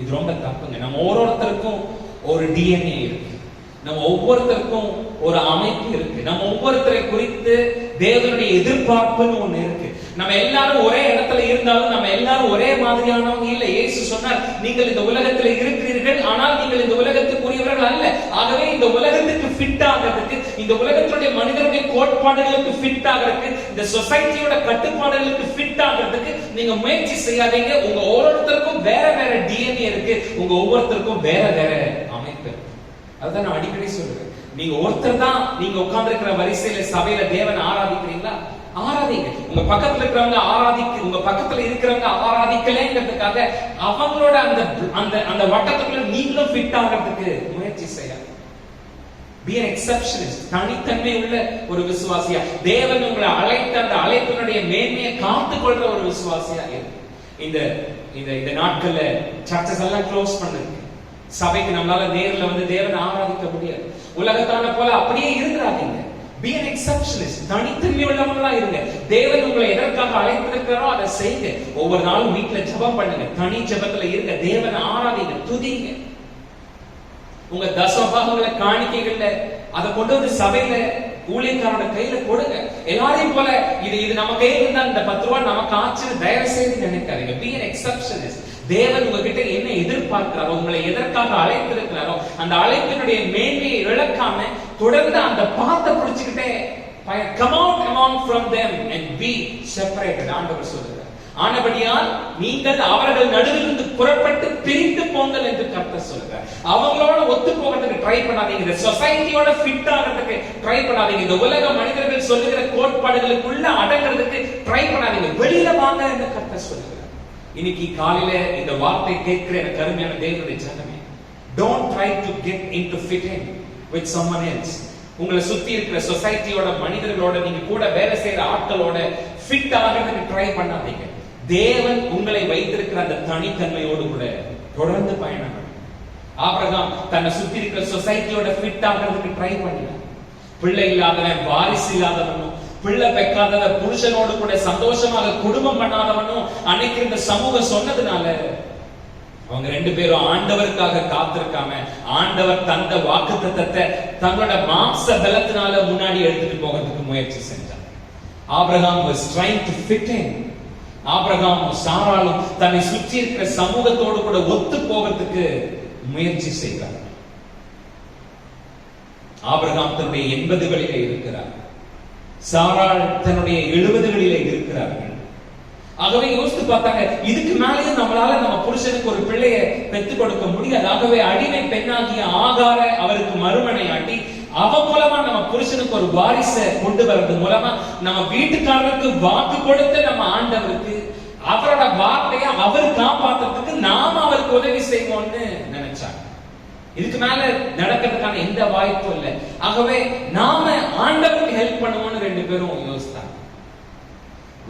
Speaker 1: இது ரொம்ப தப்புங்க. நம்ம ஒவ்வொருத்தருக்கும் ஒரு டிஎன்ஏ இருக்கு, நம்ம ஒவ்வொருத்தருக்கும் ஒரு அமைப்பு இருக்கு, நம்ம ஒவ்வொருத்தரை குறித்து தேவனுடைய எதிர்பார்ப்புன்னு ஒண்ணு இருக்கு. நம்ம எல்லாரும் ஒரே இடத்துல இருந்தாலும் நம்ம எல்லாரும் ஒரே மாதிரியானவங்க இல்ல. இயேசு சொன்னார், நீங்கள் இந்த உலகத்துல இருக்கிறீர்கள், ஆனால் நீங்கள் இந்த உலகத்துக்குரியவர்கள் அல்ல. ஆகவே இந்த உலகத்துக்கு ஃபிட் ஆகிறதுக்கு, இந்த உலகத்துடைய மனிதனுடைய கோட்பாடுகளுக்கு ஃபிட் ஆகிறதுக்கு, இந்த சொசைட்டியோட கட்டுப்பாடுகளுக்கு ஃபிட் ஆகிறதுக்கு நீங்க முயற்சி செய்யாதீங்க. உங்க ஒவ்வொருத்தருக்கும் வேற வேற டிஎன்ஏ இருக்கு, உங்க ஒவ்வொருத்தருக்கும் வேற வேற அமைப்பு இருக்கு. அதுதான் நான் அடிக்கடி சொல்றேன். நீங்க ஒருத்தர் தான் நீங்க உட்கார்ந்து இருக்கிற வரிசையில சபையில தேவனை ஆராதிக்கிறீங்களா, ஆராதிங்க. உங்க பக்கத்துல இருக்கிறவங்க ஆராதிக்க, உங்க பக்கத்துல இருக்கிறவங்க ஆராதிக்கலங்கிறதுக்காக அவங்களோட அந்த அந்த அந்த வட்டத்துக்குள்ள நீங்களும் ஃபிட் ஆகிறதுக்கு முயற்சி செய்யலாம். Be an exceptionist. தனித்தன்மை உள்ள ஒரு விசுவாசியா, தேவன் உங்களை அழைத்த அந்த அழைப்பினுடைய மேன்மையை காத்துக் கொள்ற ஒரு விசுவாசியா இருக்கு. இந்த இந்த நாட்கள்ல சர்ச்சஸ் எல்லாம் க்ளோஸ் பண்ணுங்க. சபைக்கு நம்மளால நேர்ல வந்து தேவனை ஆராதிக்க முடியாது. உலகத்தான போல அப்படியே இருக்கிறாதீங்க. Be an exceptionist. தனித்தன்மை உள்ளவங்களா இருங்க. தேவன் உங்களை எதற்காக அழைத்திருக்கிறாரோ அதை செய்யுங்க. ஒவ்வொரு நாளும் வீட்டுல ஜெபம் பண்ணுங்க, தனி ஜெபத்துல இருங்க, தேவனை ஆராதிங்க, துதிங்க. உங்க தசமபாகங்களை காணிக்கைகள்ல அதை கொண்டு வந்து சபையில ஊழியக்காரோட கையில கொடுங்க. எல்லாரையும் போல இது நம்ம கையில இருந்தா இந்த 10 ரூபாய் நமக்கு ஆச்சுன்னு தயவு செய்து நினைக்காதீங்க. Be an exceptionist. தேவன் உங்ககிட்ட என்ன எதிர்பார்க்கிறாரோ, உங்களை எதற்காக அழைத்திருக்கிறாரோ அந்த அழைப்பினுடைய மேன்மையை இழக்காம தொடர்ந்து அந்த பாத்தை பிடிச்சுக்கிட்டே come out among from them and be separated. ஆண்டவர் சொல்றார், ஆனபடியால் நீங்கள் அவர்கள் நடுவிலிருந்து புறப்பட்டு பிரிந்து போங்கள் என்று கர்த்தர் சொல்றார். அவங்களோட ஒத்து போகிறதுக்கு ட்ரை பண்ணாதீங்க. இந்த சொசைட்டியோட ஃபிட் ஆகிறதுக்கு ட்ரை பண்ணாதீங்க. இந்த உலக மனிதர்கள் சொல்லுகிற கோட்பாடுகளுக்குள்ள அடங்கிறதுக்கு ட்ரை பண்ணாதீங்க. வெளியில வாங்க என்று கர்த்தர் சொல்லுகிறார். இன்னைக்கு காலையில இந்த வார்த்தை கேட்கிற எனக்கு அருமையான தேவனுடைய ஜனமே, don't try to get into fitting with someone else. உங்களை சுத்தி இருக்கிற சொசைட்டியோட மனிதர்களோட நீங்க கூட வேலை செய்யற ஆட்களோட ஃபிட் ஆகிறதுக்கு ட்ரை பண்ணாதீங்க. தேவன் உங்களை வைத்திருக்கிற அந்த தனித்தன்மையோடு கூட தொடர்ந்து பயணம். ஆபிரகாம் தன்னை சுத்தி இருக்கிற சொசைட்டியோட ஃபிட் ஆகிறதுக்கு ட்ரை பண்ணல. பிள்ளை இல்லாதவன், வாரிசு இல்லாதவனும், பிள்ளை பெக்காதவ, புருஷனோடு கூட சந்தோஷமாக குடும்பம் பண்ணாதவனும் அன்னைக்கு இந்த சமூகம் சொன்னதுனால அவங்க ரெண்டு பேரும் ஆண்டவருக்காக காத்திருக்காம ஆண்டவர் தந்த வாக்குத்தத்தத்தை தங்களோட மாம்ச பலத்தினால முன்னாடி எடுத்துட்டு போகிறதுக்கு முயற்சி செஞ்சார். Abraham was trying to fit in. Abraham சாராளும் தன்னை சுற்றி இருக்கிற சமூகத்தோடு கூட ஒத்து போகிறதுக்கு முயற்சி செய்தார். ஆபிரகாம் தன்னுடைய 80களிலே இருக்கிறார், சாராள் தன்னுடைய 70களிலே இருக்கிறார்கள். ஆகவே யோசித்து பார்த்தாங்க, இதுக்கு மேலேயும் நம்மளால நம்ம புருஷனுக்கு ஒரு பிள்ளைய பெற்றுக் கொடுக்க முடியாது. ஆகவே அடிமை பெண்ணாகிய ஆகார அவருக்கு மறுமனையாட்டி அவ மூலமா நம்ம புருஷனுக்கு ஒரு வாரிசை கொண்டு வர்றது மூலமா நம்ம வீட்டுக்காரருக்கு வாக்கு கொடுத்த நம்ம ஆண்டவருக்கு அவரோட வார்த்தையை அவர் காப்பாற்றுறதுக்கு நாம அவருக்கு உதவி செய்வோம்னு நினைச்சாங்க. இதுக்கு மேல நடக்கிறதுக்கான எந்த வாய்ப்பும் இல்லை. ஆகவே நாம ஆண்டவருக்கு ஹெல்ப் பண்ணுவோம்னு ரெண்டு பேரும் யோசித்தாங்க.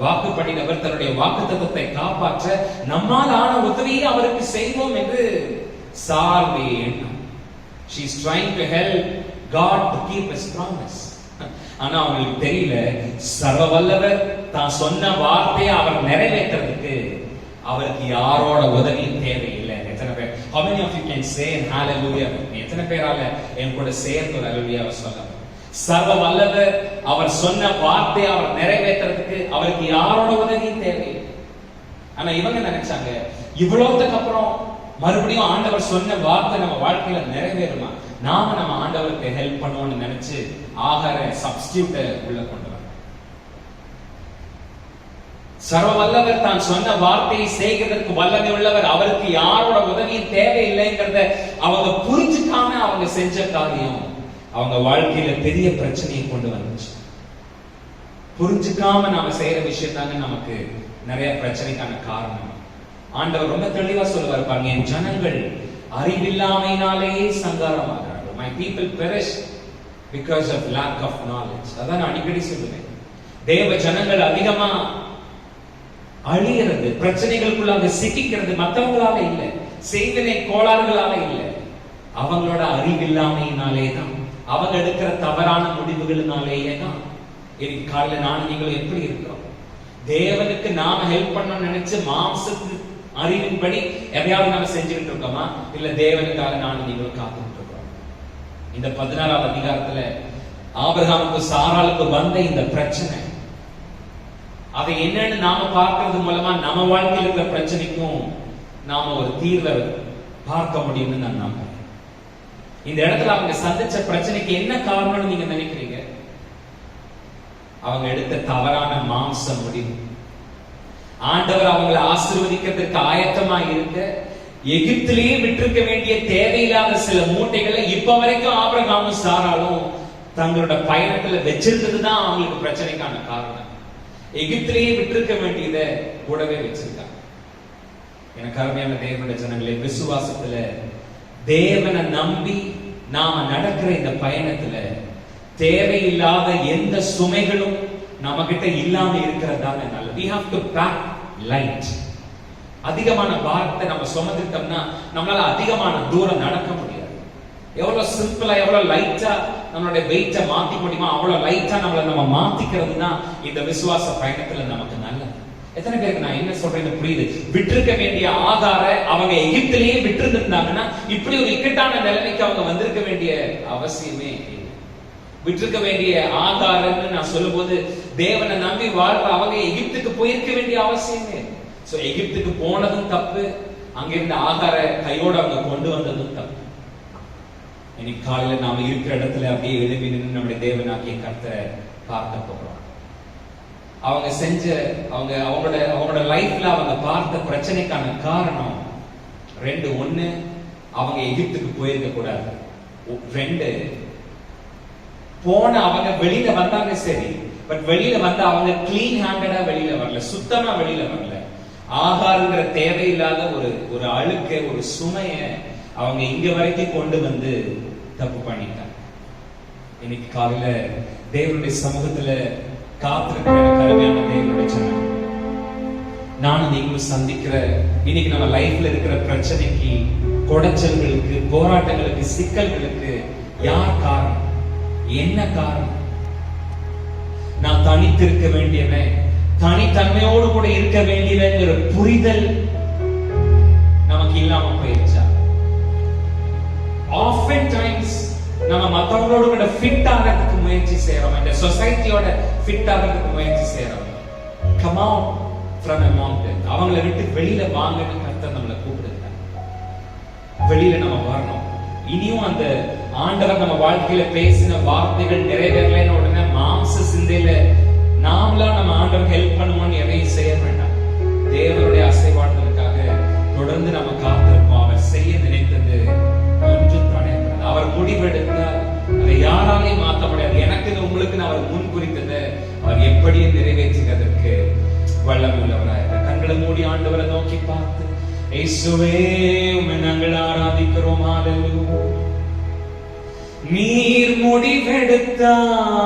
Speaker 1: வாக்குப்படினவர் தன்னுடைய வாக்குத்தத்தத்தை காப்பாற்ற நம்மால் ஆன உதவியை அவருக்கு செய்வோம் என்று சாராளுடைய எண்ணம். She is trying to help God to keep his promise. ஆனா அவங்களுக்கு தெரியல, சர்வ வல்லவர் தான் சொன்ன வார்த்தையை அவர் நிறைவேற்றுறதுக்கு அவருக்கு யாரோட உதவியும் தேவையில்லை. எத்தனை பேர் how many of you can say hallelujah? எத்தனை பேரால என் கூட சேர்த்து ஹalleluya சொல்லலாம்? சர்வ வல்லவர் அவர் சொன்ன வார்த்தை அவர் நிறைவேற்றுறதுக்கு அவருக்கு யாரோட உதவியும் தேவையில்லை. ஆனா இவங்க நினைச்சாங்க, இவ்வளவுக்கு அப்புறம் மறுபடியும் ஆண்டவர் சொன்ன வார்த்தை நம்ம வாழ்க்கையில நிறைவேறுமா, நாம நம்ம ஆண்டவருக்கு ஹெல்ப் பண்ணுவோம்னு நினைச்சு ஆகார சப்ஸ்டியூட்டை உள்ள கொண்டு வர. சர்வ வல்லவர் தான் சொன்ன வார்த்தையை செய்கிறதற்கு வல்லமை உள்ளவர், அவருக்கு யாரோட உதவியும் தேவையில்லைங்கிறத அவங்க புரிஞ்சுக்காம அவங்க செஞ்ச காரியம் அவங்க வாழ்க்கையில பெரிய பிரச்சனையை கொண்டு வந்துச்சு. புரிஞ்சுக்காம நாம செய்யற விஷயம் தாங்க நமக்கு நிறைய பிரச்சனைக்கான காரணம். ஆண்டவர் ரொம்ப தெளிவா சொல்லுவார் பாருங்க, என் ஜனங்கள் அறிவில்லாமையினாலேயே சங்காரமாகிறார்கள். My people perish because of lack of knowledge. அதான் நான் அடிக்கடி சொல்லுவேன், தேவ ஜனங்கள் அதிகமா அழியிறது, பிரச்சனைகளுக்குள்ளாக சிக்கிக்கிறது மற்றவங்களால இல்ல, செய்வினை கோளாறுகளால இல்ல, அவங்களோட அறிவில்லாமையினாலே தான், அவங்க எடுக்கிற தவறான முடிவுகளினாலேயே தான். இன்னைக்கு காலையில நானும் நீங்களும் எப்படி இருக்கிறோம்? தேவனுக்கு நாம ஹெல்ப் பண்ணணும்னு நினைச்சு மாம்சத்து அறிவின்படி எதையாவது நாம செஞ்சுக்கிட்டு இருக்கோமா, இல்ல தேவனுக்காக நானும் நீங்களும் காத்துக்கிட்டு இருக்கோம்? இந்த 16வது அதிகாரத்துல ஆபிரகாமுக்கு சாராளுக்கு வந்த இந்த பிரச்சனை, அதை என்னன்னு நாம பார்க்கறது மூலமா நம்ம வாழ்க்கையில் இருக்கிற பிரச்சனைக்கும் நாம ஒரு தீர்வை பார்க்க முடியும்னு நான் நம்புறேன். இந்த இடத்துல அவங்க சந்திச்ச பிரச்சனைக்கு என்ன காரணம்னு நீங்க நினைக்கிறீங்க? அவங்க எடுத்த தவறான மாம்ச முடிவு. ஆண்டவர் அவங்களை ஆசீர்வதிக்கிறதுக்கு ஆயத்தமா இருக்க எகிப்திலேயே விட்டிருக்க வேண்டிய தேவையில்லாத சில மூட்டைகளை இப்ப வரைக்கும் ஆபிரகாமும் சாராளும் தங்களோட பயணத்துல வச்சிருந்ததுதான் அவங்களுக்கு பிரச்சனைக்கான காரணம். எகிப்திலேயே விட்டிருக்க வேண்டியதை கூடவே வச்சிருக்காங்க. எனக்கு அருமையான தேவனுடைய ஜனங்களே, விசுவாசத்துல தேவனை நம்பி நாம நடக்கிற இந்த பயணத்துல தேவையில்லாத எந்த சுமைகளும் நம்ம கிட்ட இல்லாம இருக்கிறதால நல்லது. We have to pack light. அதிகமான பாரத்தை நம்ம சுமந்துட்டோம்னா நம்மளால அதிகமான தூரம் நடக்க முடியாது. எவ்வளவு சிம்பிளா எவ்வளவு லைட்டா நம்மளுடைய வெயிட்டை மாத்தி முடியுமா அவ்வளவு லைட்டா நம்ம மாத்திக்கிறது தான் இந்த விசுவாச பயணத்துல நமக்கு நல்லது. எத்தனை பேருக்கு நான் என்ன சொல்றேன்னு புரியுது? விட்டிருக்க வேண்டிய ஆகார அவங்க எகிப்திலேயே விட்டிருந்தாங்கன்னா இப்படி ஒரு இக்கட்டான நிலைமைக்கு அவங்க வந்திருக்க வேண்டிய அவசியமே இல்லை. விட்டிருக்க வேண்டிய ஆகாரன்னு நான் சொல்லும் போது தேவனை நம்பி வாழ்ற அவங்க எகிப்துக்கு போயிருக்க வேண்டிய அவசியமே. சோ எகிப்துக்கு போனதும் தப்பு, அங்கிருந்த ஆகார கையோட அவங்க கொண்டு வந்ததும் தப்பு. இன்னைக்கு காலையில நாம இருக்கிற இடத்துல அப்படியே எழுப்பி நின்று நம்முடைய தேவனாகிய கர்த்தரை பார்க்க போறோம். அவங்க செஞ்ச அவங்களோட லைஃப்ல அவங்க பார்த்த பிரச்சனைக்கான காரணம் ரெண்டு. ஒண்ணு, அவங்க எகிப்துக்கு போயிருக்க கூடாது. ரெண்டு, போன அவங்க வெளியில வந்தாங்க சரி, பட் வெளியில வந்து அவங்க கிளீன் ஹேண்டடா வெளியில வரல, சுத்தமா வெளியில வரல. ஆகாரங்கிற தேவையில்லாத ஒரு அழுக்க, ஒரு சுமைய அவங்க இங்க வரைக்கும் கொண்டு வந்து தப்பு பண்ணிட்டாங்க. இன்னைக்கு காலையில தேவனுடைய சமூகத்துல காத்திருக்கிற கருமையான தேவனுடைய ஜனம், நானும் நீங்களும் சந்திக்கிற இன்னைக்கு நம்ம லைஃப்ல இருக்கிற பிரச்சனைக்கு, குடைச்சல்களுக்கு, போராட்டங்களுக்கு, சிக்கல்களுக்கு யார் காரணம்? என்ன காரணம்? நான் தனித்திருக்க வேண்டியவன், தனித்தன்மையோடு கூட இருக்க வேண்டியவங்கிற புரிதல் நமக்கு இல்லாம போயிருச்சா? ஆஃபன் டைம்ஸ் நம்ம மத்தவங்களோட கூட ஃபிட் ஆகிறதுக்கு முயற்சி செய்யறோம், இந்த சொசைட்டியோட ஃபிட் ஆகிறதுக்கு முயற்சி செய்யறோம். Come out from a mountain. அவங்களை விட்டு வெளியில வாங்கன்னு கர்த்தர் நம்மளை கூப்பிடுறார். வெளியில நம்ம வரணும். இனியும் அந்த ஆண்டவர் நம்ம வாழ்க்கையில பேசின வார்த்தைகள் நிறைவேறலைன்னு உடனே மாம்ச சிந்தையில நாமளா நம்ம ஆண்டவருக்கு ஹெல்ப் பண்ணுவோம்னு எதையும் செய்ய வேண்டாம். தேவனுடைய அசைவாடுதலுக்காக தொடர்ந்து நம்ம காத்திருப்போம். அவர் செய்ய நினைத்தது ஒன்றும் தடையாது. அவர் முடிவெடுத்தார், அதை யாராலையும் மாற்ற முடியாது. எனக்கு உங்களுக்கு அவர் முன் குறித்ததை அவர் எப்படியே நிறைவேற்றுவதற்கு வல்லமை உள்ளவராக. கண்களை மூடி ஆண்டவரை நோக்கி பார்த்து, இயேசுவே உம்மை நாங்கள் ஆராதிக்கிறோம். ஹல்லேலூயா. நீர் முடிவெடுத்தார்,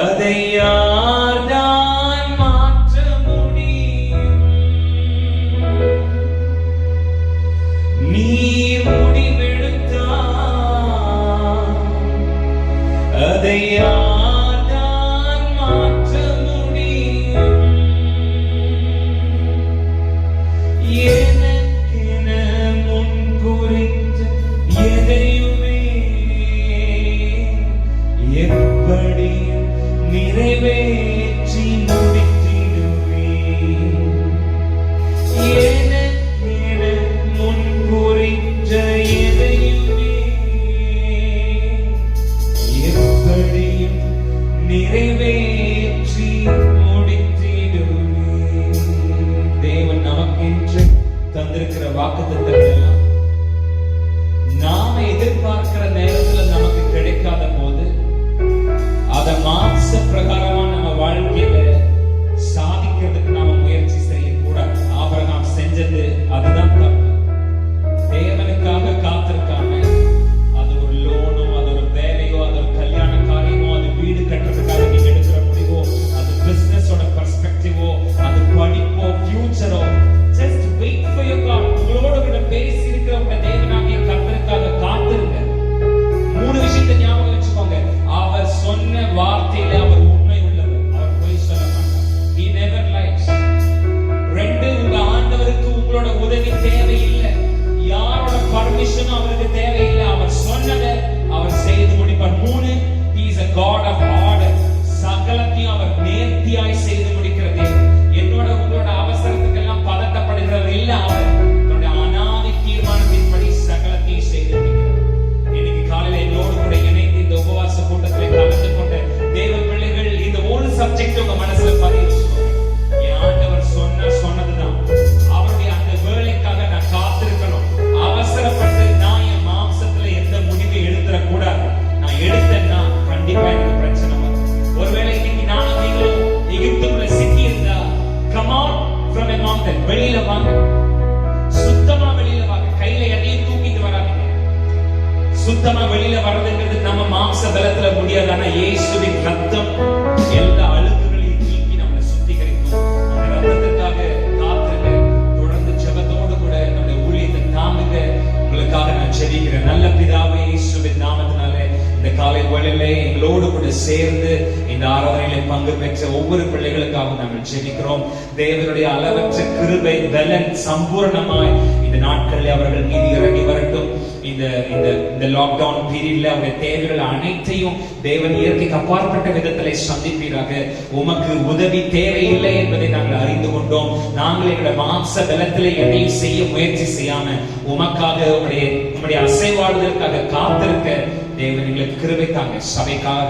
Speaker 1: அதை யார்தான் மாற்ற முடியும்? நீர் முடிவெடுத்தார், அதை யார்தான் மாற்ற முடியும்? எனக்கென முன் குறித்த எதையுமே எப்படி நிறைவேற்றி முடித்திடுவேன். எனக்கென முன் குறித்த எதையுமே எப்படியும் நிறைவேற்றி முடித்திடுவேன். தேவன் நமக்கென்று தந்திருக்கிற வாக்குத்தத்தங்கள் எல்லாம் நாம எதிர்பார்க்கிற நேரத்துல நமக்கு கிடைக்காத போது அதை மாம்ச பிரகாரமா நம்ம வாழ்க்கையில சாதிக்கிறதுக்கு நாம முயற்சி செய்யக்கூடாது. ஆபிரகாம் செஞ்சது அதுதான் தப்பு. தேவனுக்காக காத்திருக்காம அது ஒரு லோனோ, அது ஒரு வேலையோ, அது ஒரு கல்யாண காரியமோ, அது வீடு கட்டுறதுக்காக நீங்க எடுக்கிற முடிவோ, அது பிசினஸோட பெர்ஸ்பெக்டிவோ, அது படிப்போ, ஃபியூச்சரோ, just wait for your God. உங்களோட கூட பேசி இருக்கிற உங்க தேவனாகிய கர்த்தருக்காக காத்திருங்க. மூணு விஷயத்தை ஞாபகம் வச்சுக்கோங்க. அவர் சொன்ன வார்த்தையில அவர் உண்மை உள்ளவர், அவர் பொய் சொல்ல மாட்டார். He never lies. ரெண்டு, உங்க ஆண்டவருக்கு உங்களோட உதவி தேவையில்லை, யாரோட பர்மிஷனும் அவருக்கு தேவையில்லை. அவர் சொன்னதை அவர் செய்து முடிப்பார். மூணு, he is a God of order. சகலத்தையும் அவர் நேர்த்தியாய் செய்து முடிக்கிறது. என்னோட உங்களோட அவசரத்துக்கெல்லாம் பதட்டப்படுகிறவர் இல்ல. அவர் தன்னுடைய அனாதி தீர்மானத்தின்படி சகலத்தையும் செய்து முடிக்கிறார். இன்னைக்கு காலையில என்னோடு கூட இணைந்து இந்த உபவாச கூட்டத்தில் கலந்து கொண்ட தேவ பிள்ளைகள், இந்த ஒரு சப்ஜெக்ட் உங்க மனசுல பதிவு வச்சுக்கோங்க. என் ஆண்டவர் சொன்னதுதான். அவருடைய அந்த வேலைக்காக நான் காத்திருக்கணும். அவசரப்பட்டு நான் என் மாம்சத்துல எந்த முடிவை எடுத்துடக் கூடாது. நான் எடுத்தேன்னா கண்டிப்பா எனக்கு பிரச்சனை வரும். ஒருவேளை இன்னைக்கு நானும் நீங்களும் எகிப்துக்குள்ள சிக்கி இருந்தா, come out from a mountain. வெளியில வாங்க, சுத்தமா வெளியில வாங்க. கையில எதையும் தூக்கிட்டு வராதீங்க. சுத்தமா வெளியில வர்றதுங்கிறது நம்ம மாம்ச பலத்துல முடியாது. ஆனா இயேசுவின் ரத்தம் எல்லா அழுக்குகளையும் நீக்கி நம்மளை சுத்திகரிக்கும். அந்த ரத்தத்துக்காக காத்துங்க. தொடர்ந்து ஜெபத்தோடு கூட நம்முடைய ஊழியத்தை தாங்குங்க. உங்களுக்காக நான் ஜெபிக்கிறேன். நல்ல பிதாவே, இயேசுவின் நாமத்தினாலே இந்த காலை வேளையிலே எங்களோடு கூட சேர்ந்து இந்த ஆராதனையிலே பங்கு பெற்ற ஒவ்வொரு பிள்ளைகளுக்காகவும் நாங்கள் ஜெபிக்கிறோம். தேவனுடைய அளவற்ற கிருபை, பலன் சம்பூர்ணமாய் இந்த நாட்களில் அவர்கள் மீது இறங்கி வரட்டும். மட்டும் இந்த லாக்டவுன் பீரியட்ல அவருடைய தேவைகள் அனைத்தையும் தேவன் இயற்கைக்கு அப்பாற்பட்ட விதத்திலே சந்திப்பீராக. உமக்கு உதவி தேவையில்லை என்பதை நாங்கள் அறிந்து கொண்டோம். நாங்கள் எங்களுடைய மாம்ச பலத்திலே எதையும் செய்ய முயற்சி செய்யாம உமக்காக உம்முடைய அசைவாடுதலுக்காக காத்திருக்க தேவன் எங்களுக்கு கிருபை தாங்க. சபைக்காக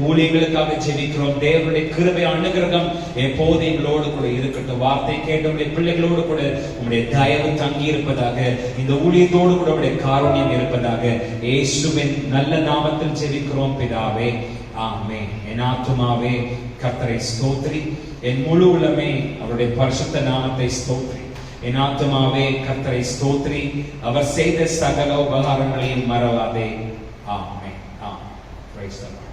Speaker 1: ஊழியர்களுக்காக ஜெபிக்கிறோம். தேவனுடைய கிருபை அனுகிரகம் எப்போது எங்களோடு கூட இருக்கட்டும். வார்த்தை கேட்ட உடைய பிள்ளைகளோடு கூட உங்களுடைய தயவு தங்கி இருப்பதாக. இந்த ஊழியத்தோடு கூட உடைய காருண்யம் இருப்பதாக. இயேசுவின் நல்ல நாமத்தில் ஜெபிக்கிறோம் பிதாவே, ஆமென். என் ஆத்துமாவே கர்த்தரை ஸ்தோத்திரி, என் முழு உள்ளமே அவருடைய பரிசுத்த நாமத்தை ஸ்தோத்திரி. என் ஆத்துமாவே கர்த்தரை ஸ்தோத்திரி, அவர் செய்த சகல உபகாரங்களையும் மறவாதே. Amen. Praise the Lord.